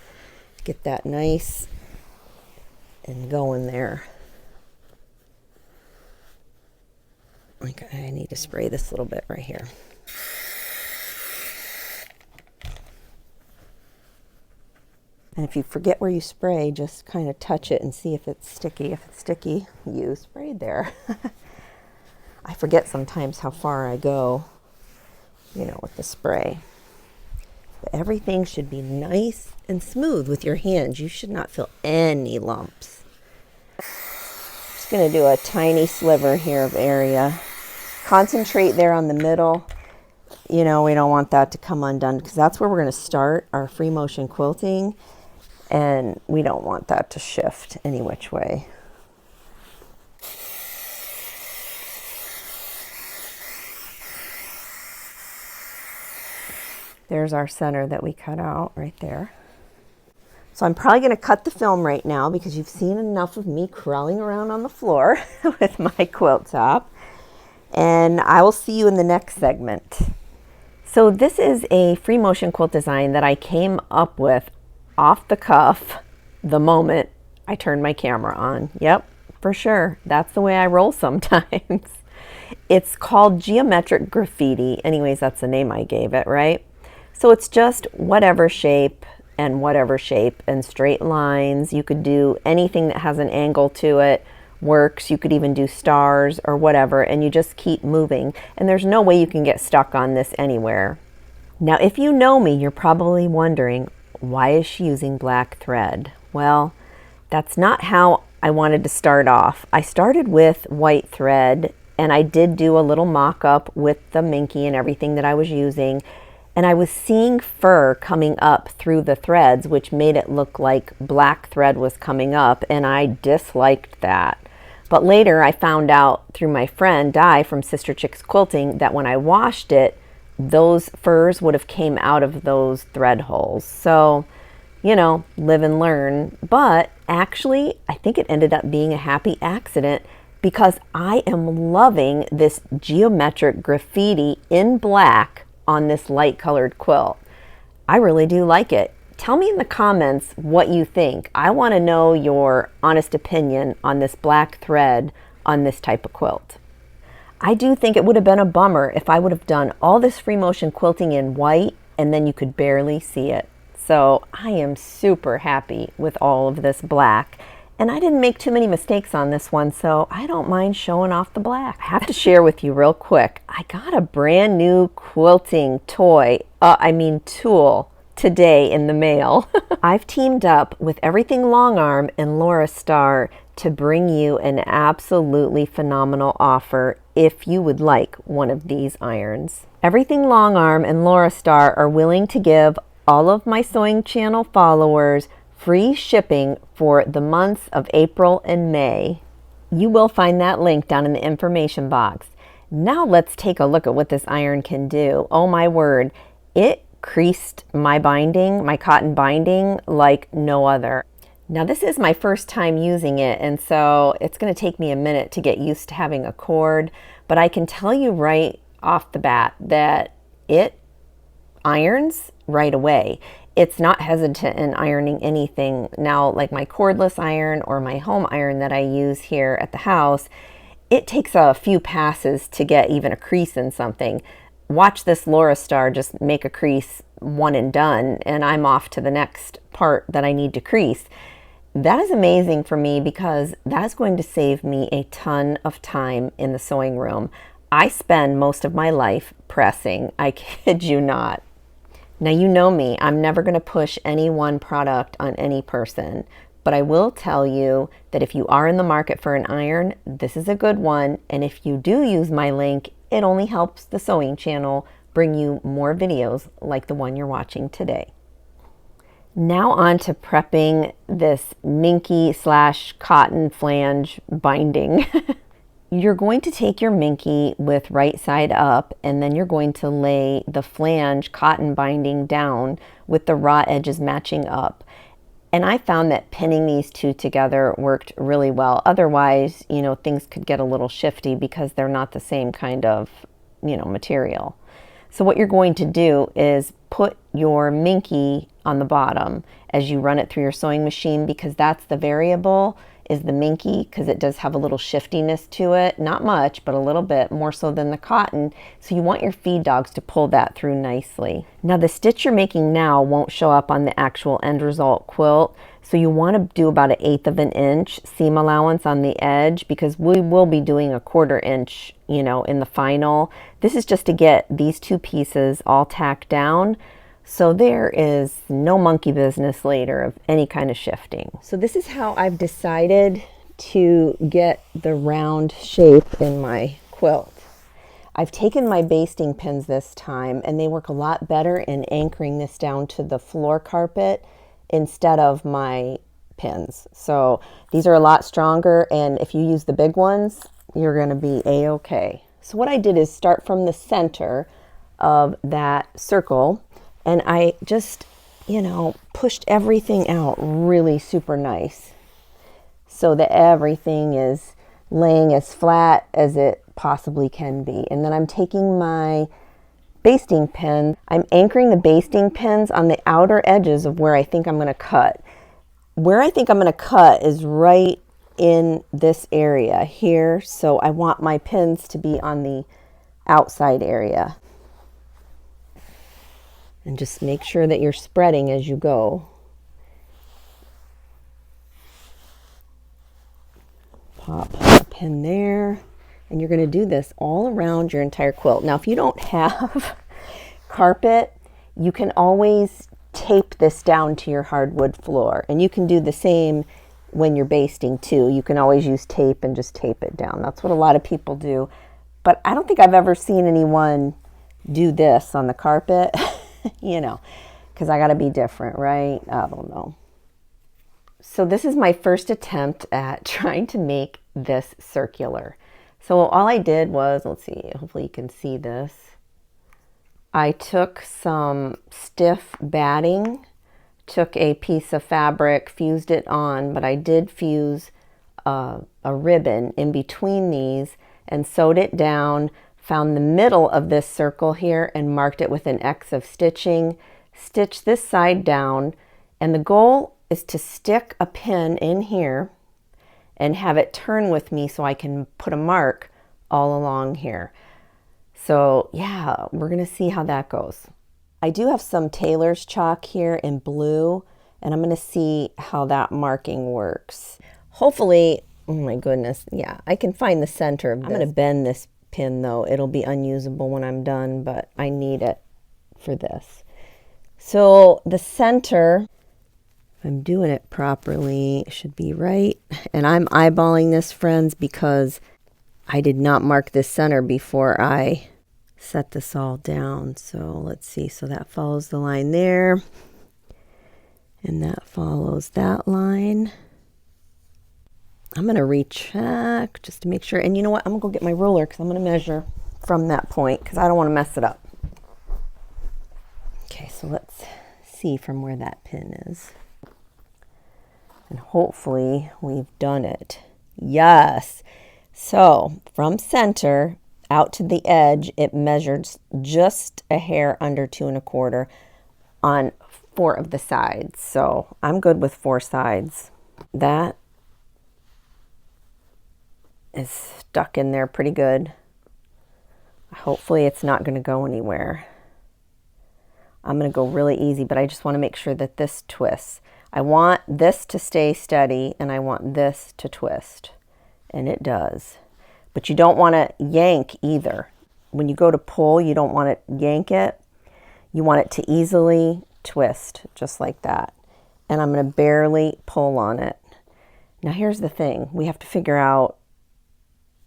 Get that nice and going there. Like, I need to spray this a little bit right here. And if you forget where you spray, just kind of touch it and see if it's sticky. If it's sticky, you sprayed there. I forget sometimes how far I go, you know, with the spray. But everything should be nice and smooth with your hands. You should not feel any lumps. Just going to do a tiny sliver here of area. Concentrate there on the middle. you know, we don't want that to come undone because that's where we're going to start our free motion quilting, and we don't want that to shift any which way. There's our center that we cut out right there. So I'm probably going to cut the film right now because you've seen enough of me crawling around on the floor with my quilt top. And I will see you in the next segment. So this is a free motion quilt design that I came up with off the cuff the moment I turned my camera on. Yep, for sure. That's the way I roll sometimes. It's called Geometric Graffiti. Anyways, that's the name I gave it, right? So it's just whatever shape and straight lines. You could do anything that has an angle to it. Works. You could even do stars or whatever, and you just keep moving, and there's no way you can get stuck on this anywhere. Now, if you know me, you're probably wondering, why is she using black thread? Well, that's not how I wanted to start off. I started with white thread, and I did do a little mock-up with the Minky and everything that I was using, and I was seeing fur coming up through the threads, which made it look like black thread was coming up, and I disliked that. But later I found out through my friend Di from Sister Chicks Quilting that when I washed it, those furs would have came out of those thread holes. So, you know, live and learn. But actually, I think it ended up being a happy accident because I am loving this geometric graffiti in black on this light colored quilt. I really do like it. Tell me in the comments what you think. I want to know your honest opinion on this black thread on this type of quilt. I do think it would have been a bummer if I would have done all this free motion quilting in white and then you could barely see it. So I am super happy with all of this black. And I didn't make too many mistakes on this one, so I don't mind showing off the black. I have to share with you real quick. I got a brand new quilting tool today in the mail. I've teamed up with Everything Long Arm and Laura Star to bring you an absolutely phenomenal offer if you would like one of these irons. Everything Long Arm and Laura Star are willing to give all of my sewing channel followers free shipping for the months of April and May. You will find that link down in the information box. Now let's take a look at what this iron can do. Oh my word, it creased my binding, my cotton binding, like no other. Now this is my first time using it, and so it's going to take me a minute to get used to having a cord, but I can tell you right off the bat that it irons right away. It's not hesitant in ironing anything. Now, like my cordless iron or my home iron that I use here at the house, it takes a few passes to get even a crease in something. Watch this Laura Star just make a crease, one and done, and I'm off to the next part that I need to crease. That is amazing for me because that's going to save me a ton of time in the sewing room. I spend most of my life pressing, I kid you not. Now you know me, I'm never going to push any one product on any person, but I will tell you that if you are in the market for an iron, this is a good one, and if you do use my link, it only helps the sewing channel bring you more videos like the one you're watching today. Now on to prepping this Minky / cotton flange binding. You're going to take your Minky with right side up, and then you're going to lay the flange cotton binding down with the raw edges matching up. And I found that pinning these two together worked really well. Otherwise, you know, things could get a little shifty because they're not the same kind of, you know, material. So what you're going to do is put your Minky on the bottom as you run it through your sewing machine, because that's the variable, is the Minky, because it does have a little shiftiness to it. Not much, but a little bit, more so than the cotton. So you want your feed dogs to pull that through nicely. Now the stitch you're making now won't show up on the actual end result quilt. So you want to do about 1/8 of an inch seam allowance on the edge, because we will be doing a 1/4 inch, you know, in the final. This is just to get these two pieces all tacked down, so there is no monkey business later of any kind of shifting. So this is how I've decided to get the round shape in my quilt. I've taken my basting pins this time, and they work a lot better in anchoring this down to the floor carpet instead of my pins. So these are a lot stronger, and if you use the big ones, you're going to be a-okay. So what I did is start from the center of that circle, and I just, you know, pushed everything out really super nice so that everything is laying as flat as it possibly can be. And then I'm taking my basting pin, I'm anchoring the basting pins on the outer edges of where I think I'm going to cut. Where I think I'm going to cut is right in this area here, so I want my pins to be on the outside area. And just make sure that you're spreading as you go. Pop a pin there, and you're going to do this all around your entire quilt. Now, if you don't have carpet, you can always tape this down to your hardwood floor, and you can do the same when you're basting too. You can always use tape and just tape it down. That's what a lot of people do, but I don't think I've ever seen anyone do this on the carpet, you know, because I got to be different, right? I don't know. So this is my first attempt at trying to make this circular. So all I did was, let's see, hopefully you can see this. I took some stiff batting, took a piece of fabric, fused it on, but I did fuse a ribbon in between these and sewed it down, found the middle of this circle here and marked it with an X of stitching, stitched this side down, and the goal is to stick a pin in here and have it turn with me so I can put a mark all along here. So yeah, we're gonna see how that goes. I do have some tailor's chalk here in blue, and I'm gonna see how that marking works. Hopefully, oh my goodness, yeah, I can find the center of this. I'm gonna bend this pin though. It'll be unusable when I'm done, but I need it for this. So the center, if I'm doing it properly, it should be right. And I'm eyeballing this, friends, because I did not mark this center before I set this all down. So let's see. So that follows the line there, and that follows that line. I'm going to recheck just to make sure. And you know what? I'm going to go get my ruler because I'm going to measure from that point because I don't want to mess it up. Okay, so let's see from where that pin is. And hopefully we've done it. Yes. So from center out to the edge, it measured just a hair under 2 1/4 on 4 of the sides. So I'm good with 4 sides. That is stuck in there pretty good. Hopefully it's not going to go anywhere. I'm going to go really easy, but I just want to make sure that this twists. I want this to stay steady, and I want this to twist, and it does. But you don't want to yank either. When you go to pull, you don't want to yank it. You want it to easily twist, just like that. And I'm going to barely pull on it. Now here's the thing. We have to figure out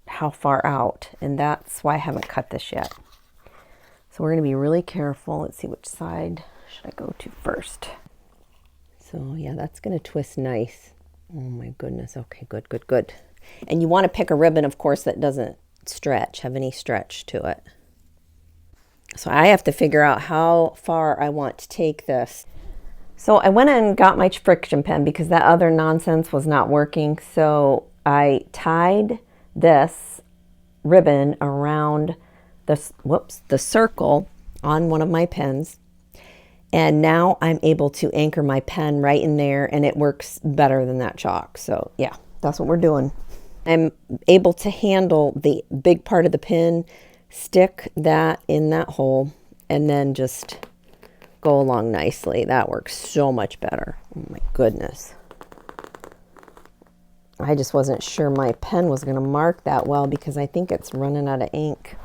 how far out, and that's why I haven't cut this yet. So we're going to be really careful. Let's see, which side should I go to first? So yeah, that's going to twist nice. Oh my goodness. Okay, good, good, good. And you want to pick a ribbon, of course, that doesn't stretch, have any stretch to it. So I have to figure out how far I want to take this. So I went and got my friction pen because that other nonsense was not working. So I tied this ribbon around the circle on one of my pens, and now I'm able to anchor my pen right in there, and it works better than that chalk. So yeah, that's what we're doing. I'm able to handle the big part of the pin, stick that in that hole, and then just go along nicely. That works so much better. Oh my goodness. I just wasn't sure my pen was going to mark that well because I think it's running out of ink.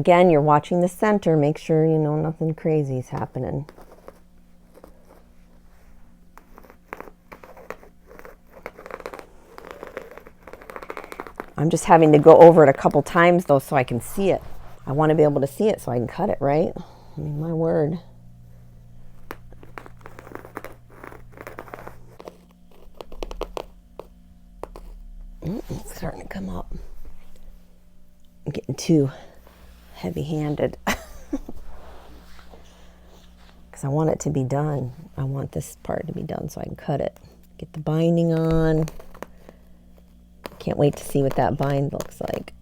again, you're watching the center. Make sure, you know, nothing crazy is happening. I'm just having to go over it a couple times though so I can see it. I want to be able to see it so I can cut it, right? I mean, my word. It's starting to come up. I'm getting too heavy-handed. Because I want it to be done. I want this part to be done so I can cut it. Get the binding on. Can't wait to see what that bind looks like.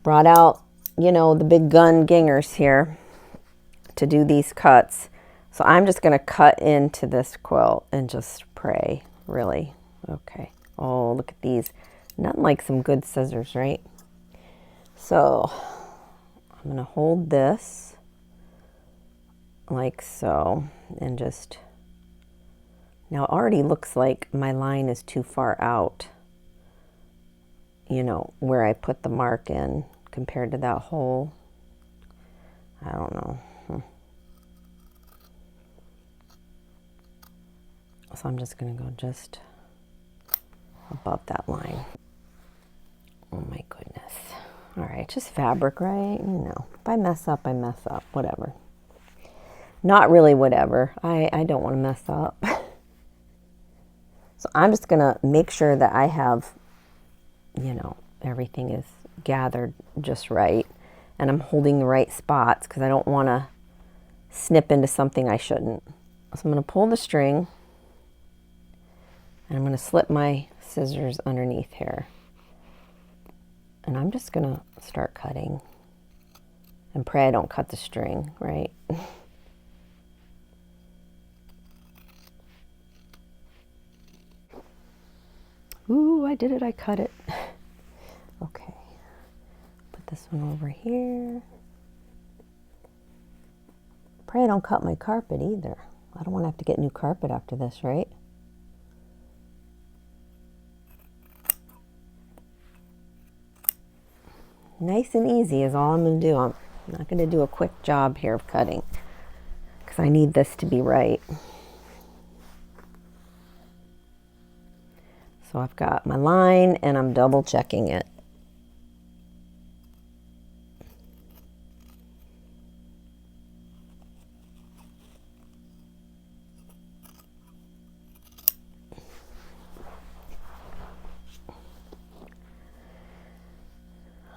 Brought out, you know, the big gun gingers here to do these cuts. So I'm just going to cut into this quilt and just pray, really. Okay. Oh, look at these. Nothing like some good scissors, right? So I'm going to hold this like so and just, now it already looks like my line is too far out, you know, where I put the mark in compared to that hole. I don't know. So I'm just going to go just above that line. Oh my goodness. All right, just fabric, right? You know, if I mess up, I mess up, whatever. Not really whatever. I don't want to mess up. So I'm just going to make sure that I have, you know, everything is gathered just right. And I'm holding the right spots because I don't want to snip into something I shouldn't. So I'm going to pull the string and I'm going to slip my scissors underneath here. And I'm just going to start cutting and pray I don't cut the string, right? Ooh, I did it, I cut it. Okay, put this one over here. Pray I don't cut my carpet either. I don't want to have to get new carpet after this, right? Nice and easy is all I'm going to do. I'm not going to do a quick job here of cutting because I need this to be right. So I've got my line and I'm double checking it.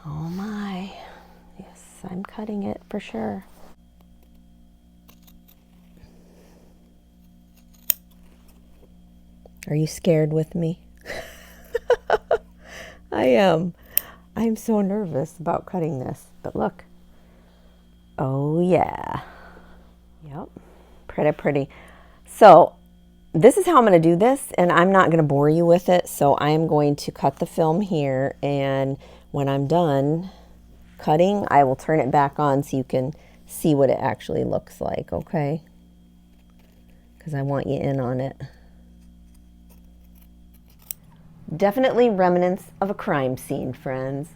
Oh my, yes, I'm cutting it for sure. Are you scared with me? I am. I'm so nervous about cutting this, but look. Oh yeah. Yep, pretty, pretty. So this is how I'm going to do this, and I'm not going to bore you with it. So I am going to cut the film here, and when I'm done cutting, I will turn it back on so you can see what it actually looks like, okay? Because I want you in on it. Definitely remnants of a crime scene, friends.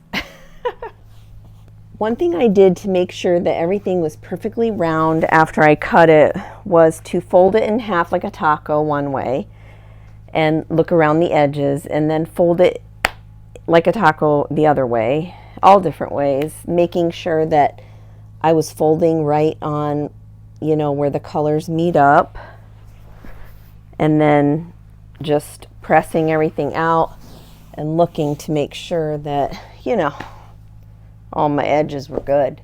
One thing I did to make sure that everything was perfectly round after I cut it was to fold it in half like a taco one way and look around the edges, and then fold it like a taco the other way, all different ways, making sure that I was folding right on, you know, where the colors meet up, and then just pressing everything out and looking to make sure that, you know, all my edges were good.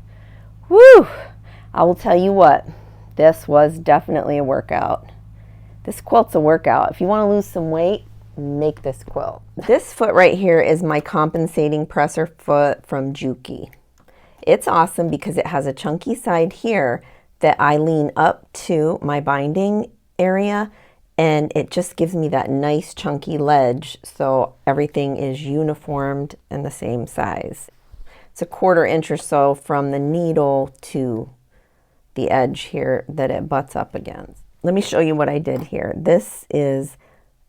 Woo! I will tell you what, this was definitely a workout. This quilt's a workout. If you want to lose some weight, make this quilt. This foot right here is my compensating presser foot from Juki. It's awesome because it has a chunky side here that I lean up to my binding area, and it just gives me that nice chunky ledge so everything is uniformed and the same size. It's a 1/4 inch or so from the needle to the edge here that it butts up against. Let me show you what I did here. This is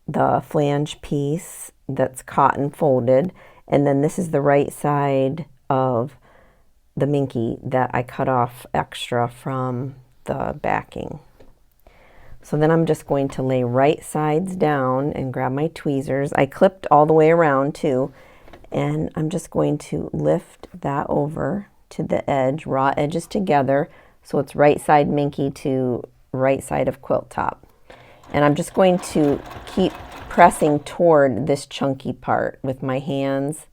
the flange piece that's cotton folded, and then this is the right side of the Minky that I cut off extra from the backing. So then I'm just going to lay right sides down and grab my tweezers. I clipped all the way around too, and I'm just going to lift that over to the edge, raw edges together, so it's right side Minky to right side of quilt top. And I'm just going to keep pressing toward this chunky part with my hands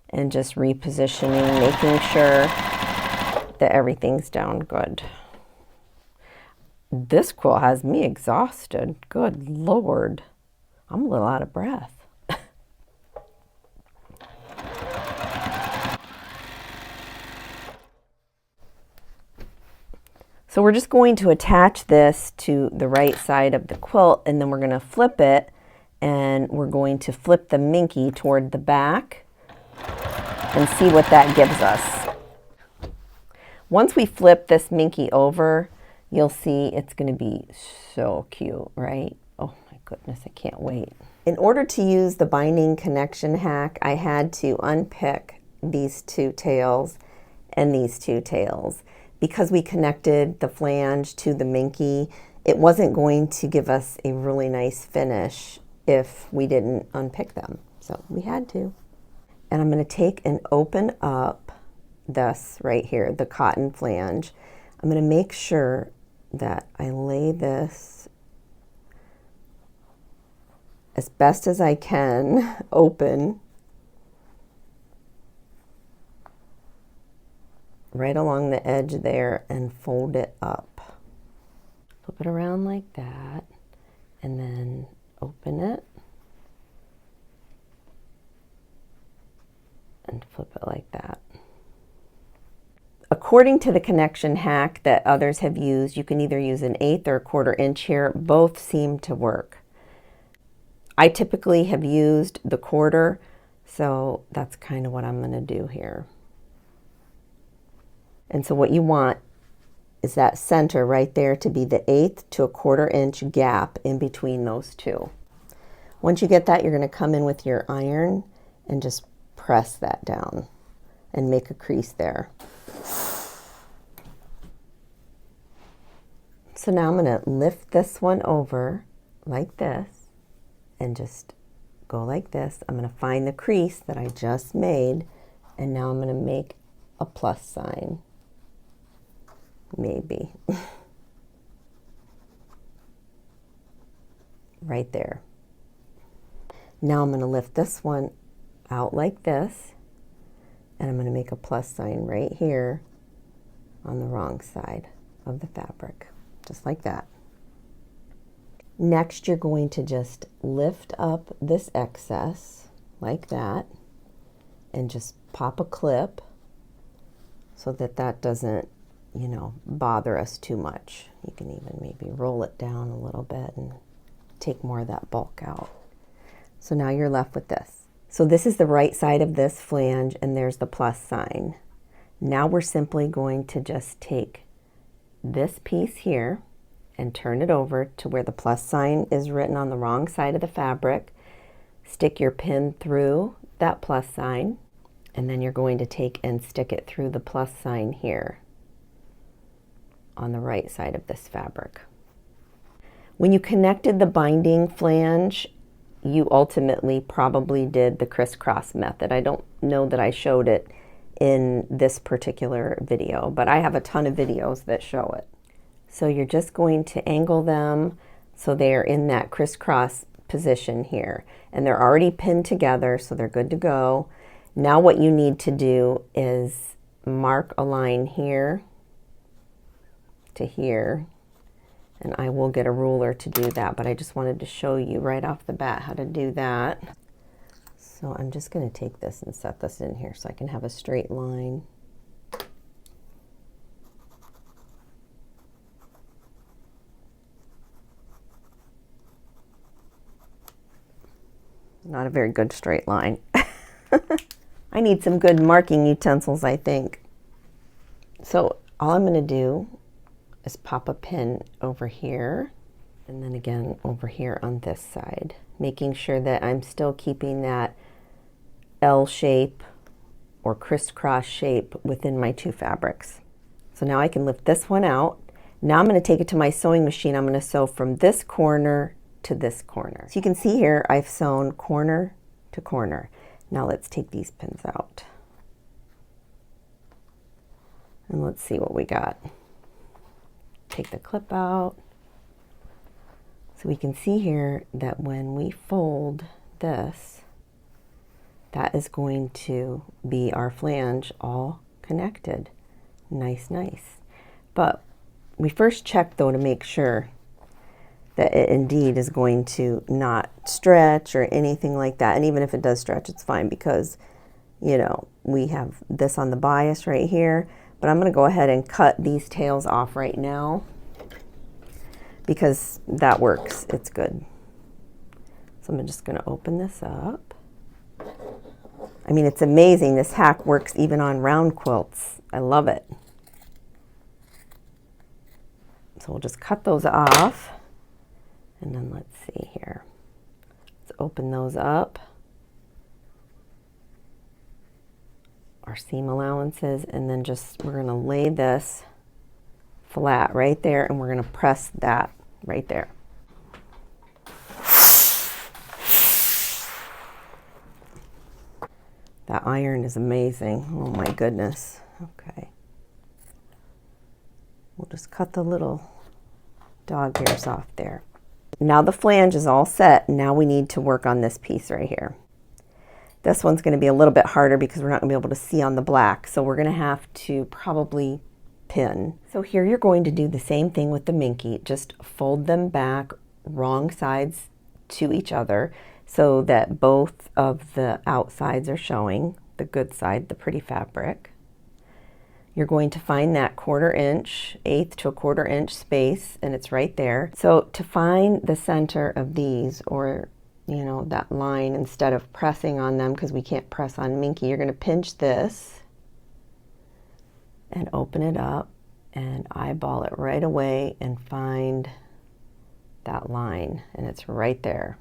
and just repositioning, making sure that everything's down good. This quilt has me exhausted. Good Lord. I'm a little out of breath. So we're just going to attach this to the right side of the quilt, and then we're going to flip it, and we're going to flip the Minky toward the back and see what that gives us. Once we flip this Minky over, you'll see it's going to be so cute, right? Oh my goodness, I can't wait. In order to use the binding connection hack, I had to unpick these two tails and these two tails. Because we connected the flange to the Minky, it wasn't going to give us a really nice finish if we didn't unpick them. So we had to. And I'm going to take and open up this right here, the cotton flange. I'm going to make sure that I lay this as best as I can open right along the edge there and fold it up. Flip it around like that and then open it and flip it like that. According to the connection hack that others have used, you can either use an 1/8 or a 1/4 inch here. Both seem to work. I typically have used the 1/4, so that's kind of what I'm going to do here. And so what you want is that center right there to be the 1/8 to a 1/4 inch gap in between those two. Once you get that, you're going to come in with your iron and just press that down and make a crease there. So now I'm going to lift this one over like this and just go like this. I'm going to find the crease that I just made, and now I'm going to make a plus sign. Maybe. Right there. Now I'm going to lift this one out like this, and I'm going to make a plus sign right here on the wrong side of the fabric, just like that. Next, you're going to just lift up this excess like that and just pop a clip so that that doesn't, you know, bother us too much. You can even maybe roll it down a little bit and take more of that bulk out. So now you're left with this. So this is the right side of this flange, and there's the plus sign. Now we're simply going to just take this piece here and turn it over to where the plus sign is written on the wrong side of the fabric. Stick your pin through that plus sign, and then you're going to take and stick it through the plus sign here on the right side of this fabric. When you connected the binding flange, you ultimately probably did the crisscross method. I don't know that I showed it in this particular video, but I have a ton of videos that show it. So you're just going to angle them so they're in that crisscross position here, and they're already pinned together, so they're good to go. Now what you need to do is mark a line here to here, and I will get a ruler to do that, but I just wanted to show you right off the bat how to do that. So I'm just going to take this and set this in here so I can have a straight line. Not a very good straight line. I need some good marking utensils, I think. So all I'm going to do is pop a pin over here, and then again over here on this side, making sure that I'm still keeping that L shape or crisscross shape within my two fabrics. So now I can lift this one out. Now I'm going to take it to my sewing machine. I'm going to sew from this corner to this corner. So you can see here I've sewn corner to corner. Now let's take these pins out. And let's see what we got. Take the clip out. So we can see here that when we fold this, that is going to be our flange all connected. Nice, nice. But we first check though to make sure that it indeed is going to not stretch or anything like that. And even if it does stretch, it's fine because, you know, we have this on the bias right here. But I'm going to go ahead and cut these tails off right now because that works. It's good. So I'm just going to open this up. I mean, it's amazing. This hack works even on round quilts. I love it. So we'll just cut those off. And then let's see here. Let's open those up. Our seam allowances, and then just we're going to lay this flat right there, and we're going to press that right there. That iron is amazing. Oh my goodness. Okay. We'll just cut the little dog ears off there. Now the flange is all set. Now we need to work on this piece right here. This one's going to be a little bit harder because we're not going to be able to see on the black. So we're going to have to probably pin. So here you're going to do the same thing with the Minky. Just fold them back wrong sides to each other so that both of the outsides are showing, the good side, the pretty fabric. You're going to find that 1/4 inch, 1/8 to 1/4 inch space, and it's right there. So to find the center of these, or you know, that line, instead of pressing on them, because we can't press on Minky, you're going to pinch this and open it up and eyeball it right away and find that line, and it's right there.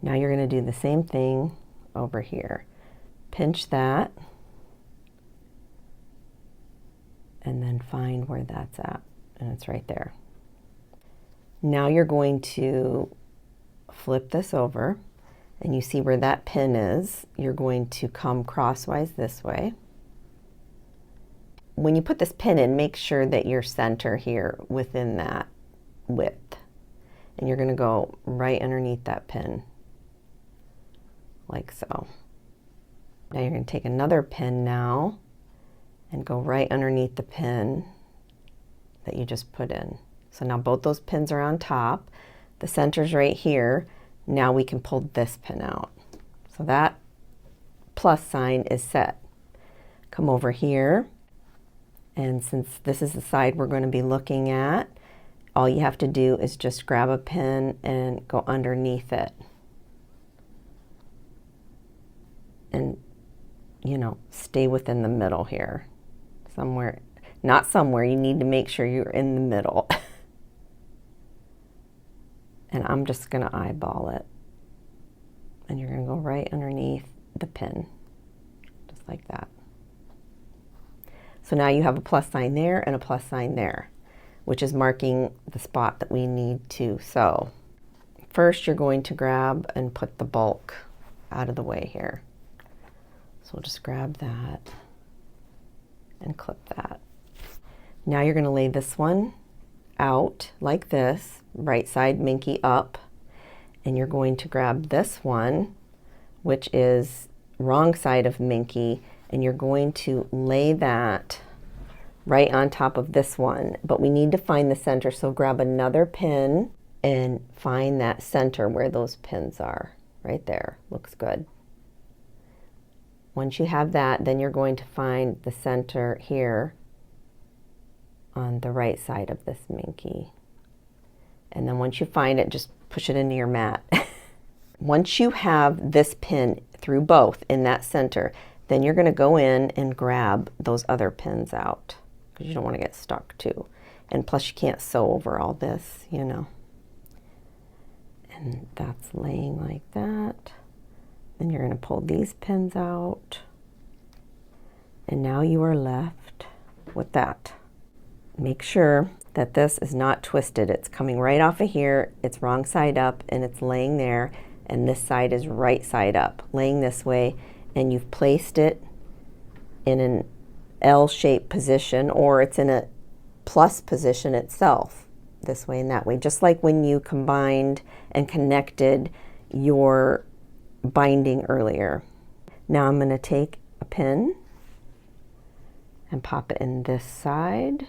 Now you're going to do the same thing over here. Pinch that and then find where that's at, and it's right there. Now you're going to flip this over, and you see where that pin is. You're going to come crosswise this way. When you put this pin in, make sure that you're center here within that width. And you're going to go right underneath that pin, like so. Now you're going to take another pin now and go right underneath the pin that you just put in. So now both those pins are on top. The center's right here. Now we can pull this pin out. So that plus sign is set. Come over here, and since this is the side we're going to be looking at, all you have to do is just grab a pin and go underneath it. And, you know, stay within the middle here. Somewhere, not somewhere, you need to make sure you're in the middle. And I'm just going to eyeball it. And you're going to go right underneath the pin, just like that. So now you have a plus sign there and a plus sign there, which is marking the spot that we need to sew. First, you're going to grab and put the bulk out of the way here. So we'll just grab that and clip that. Now you're going to lay this one out like this, right side Minky up, and you're going to grab this one, which is wrong side of Minky, and you're going to lay that right on top of this one. But we need to find the center, so grab another pin and find that center where those pins are. Right there, looks good. Once you have that, then you're going to find the center here on the right side of this Minky. And then once you find it, just push it into your mat. Once you have this pin through both in that center, then you're going to go in and grab those other pins out, because you don't want to get stuck too. And plus you can't sew over all this, you know. And that's laying like that. And you're going to pull these pins out. And now you are left with that. Make sure that this is not twisted. It's coming right off of here. It's wrong side up and it's laying there. And this side is right side up, laying this way. And you've placed it in an L-shaped position, or it's in a plus position itself, this way and that way, just like when you combined and connected your binding earlier. Now I'm going to take a pin and pop it in this side,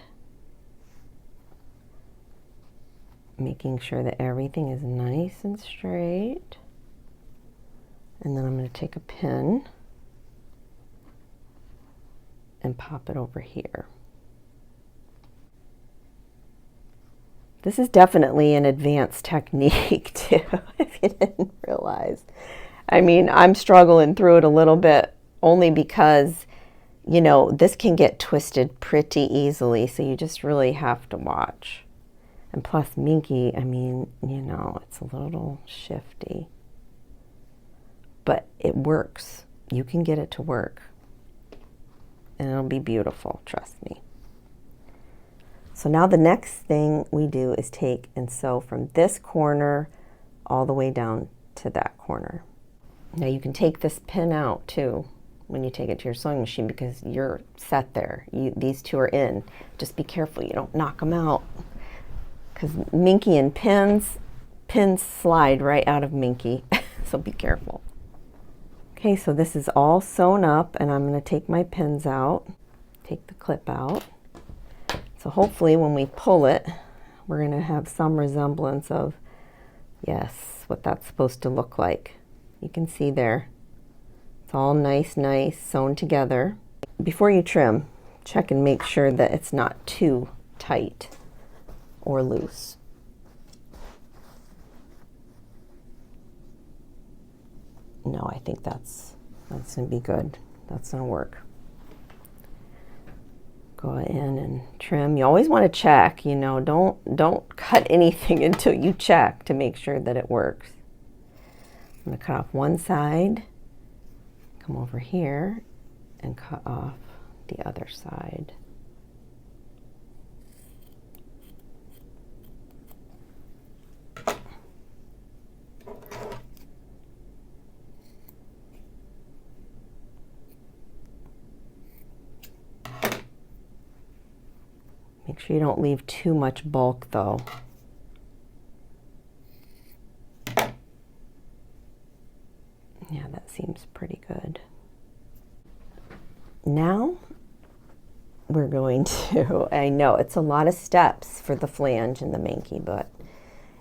making sure that everything is nice and straight. And then I'm going to take a pin and pop it over here. This is definitely an advanced technique too, if you didn't realize. I mean, I'm struggling through it a little bit only because, you know, this can get twisted pretty easily, so you just really have to watch. And plus Minky, I mean, you know, it's a little shifty. But it works. You can get it to work. And it'll be beautiful, trust me. So now the next thing we do is take and sew from this corner all the way down to that corner. Now you can take this pin out too when you take it to your sewing machine because you're set there. These two are in. Just be careful you don't knock them out. Because Minky and pins slide right out of Minky. So be careful. Okay, so this is all sewn up and I'm going to take my pins out, take the clip out. So hopefully when we pull it, we're going to have some resemblance of, yes, what that's supposed to look like. You can see there. It's all nice sewn together. Before you trim, check and make sure that it's not too tight or loose. No, I think that's going to be good. That's going to work. Go in and trim. You always want to check, you know, don't cut anything until you check to make sure that it works. I'm going to cut off one side, come over here and cut off the other side. Make sure you don't leave too much bulk though. Yeah, that seems pretty good. Now we're going to, I know it's a lot of steps for the flange and the Minky, but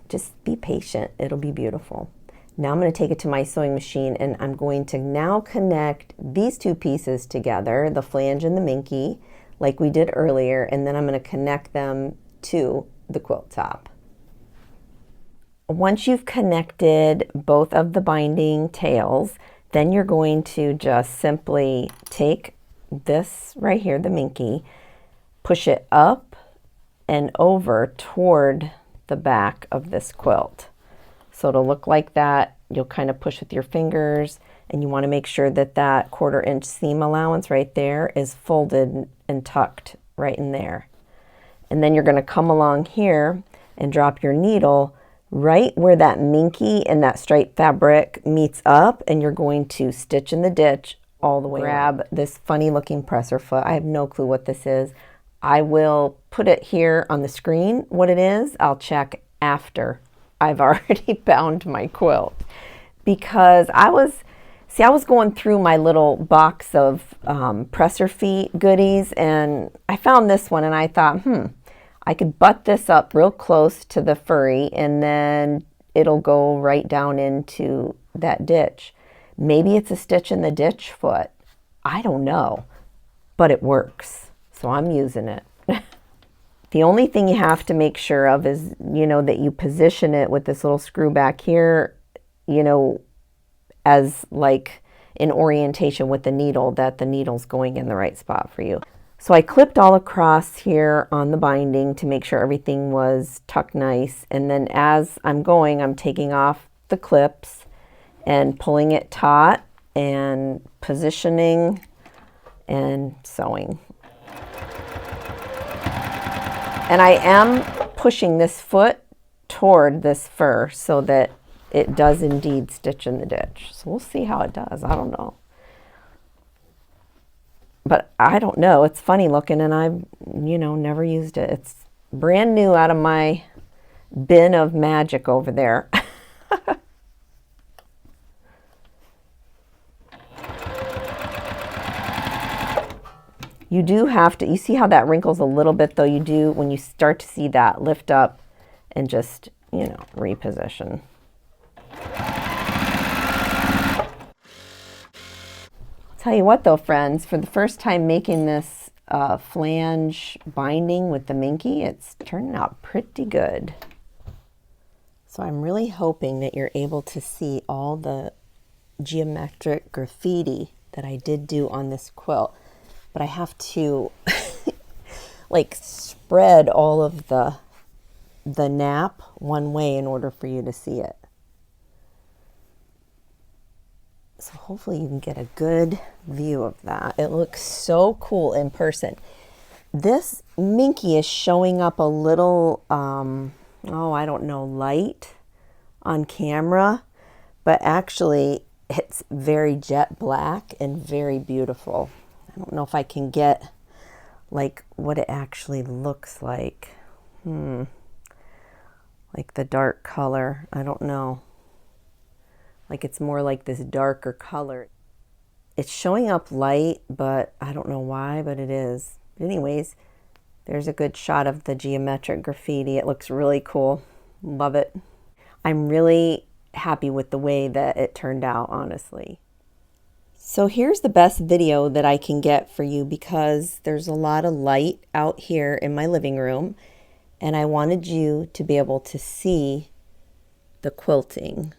just be patient, it'll be beautiful. Now I'm going to take it to my sewing machine and I'm going to now connect these two pieces together, the flange and the Minky, like we did earlier, and then I'm going to connect them to the quilt top. Once you've connected both of the binding tails, then you're going to just simply take this right here, the Minky, push it up and over toward the back of this quilt. So it'll look like that. You'll kind of push with your fingers, and you want to make sure that that 1/4 inch seam allowance right there is folded and tucked right in there. And then you're going to come along here and drop your needle right where that Minky and that straight fabric meets up, and you're going to stitch in the ditch all the way. Grab this funny looking presser foot. I have no clue what this is. I will put it here on the screen what it is. I'll check after I've already bound my quilt, because I was going through my little box of presser feet goodies, and I found this one and I thought, I could butt this up real close to the furry and then it'll go right down into that ditch. Maybe it's a stitch in the ditch foot. I don't know, but it works. So I'm using it. The only thing you have to make sure of is, you know, that you position it with this little screw back here, you know, as like in orientation with the needle, that the needle's going in the right spot for you. So I clipped all across here on the binding to make sure everything was tucked nice. And then as I'm going, I'm taking off the clips and pulling it taut and positioning and sewing. And I am pushing this foot toward this fur so that it does indeed stitch in the ditch. So we'll see how it does. I don't know. But I don't know. It's funny looking, and I've, never used it. It's brand new out of my bin of magic over there. You do have to, you see how that wrinkles a little bit though? You do, when you start to see that, lift up and just, reposition. Tell you what though, friends, for the first time making this flange binding with the Minky, it's turning out pretty good. So I'm really hoping that you're able to see all the geometric graffiti that I did do on this quilt. But I have to like spread all of the nap one way in order for you to see it. So hopefully you can get a good view of that. It looks so cool in person. This Minky is showing up a little, I don't know, light on camera, but actually it's very jet black and very beautiful. I don't know if I can get like what it actually looks like. Like the dark color, I don't know. Like it's more like this darker color. It's showing up light, but I don't know why, but it is. But anyways, there's a good shot of the geometric graffiti. It looks really cool. Love it. I'm really happy with the way that it turned out, honestly. So here's the best video that I can get for you because there's a lot of light out here in my living room, and I wanted you to be able to see the quilting.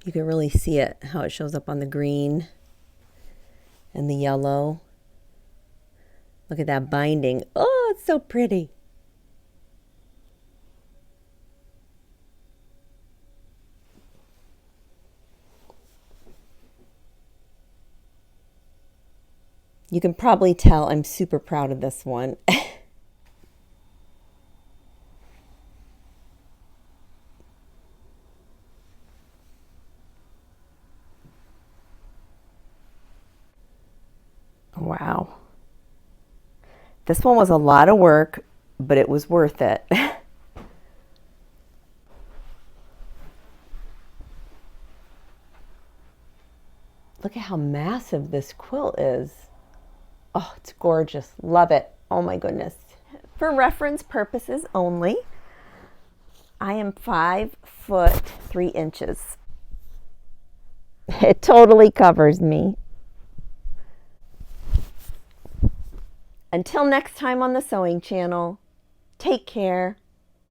You can really see it, how it shows up on the green and the yellow. Look at that binding. Oh, it's so pretty. You can probably tell I'm super proud of this one. Wow. This one was a lot of work, but it was worth it. Look at how massive this quilt is. Oh, it's gorgeous. Love it. Oh my goodness. For reference purposes only, I am 5 foot 3 inches. It totally covers me. Until next time on the Sewing Channel, take care.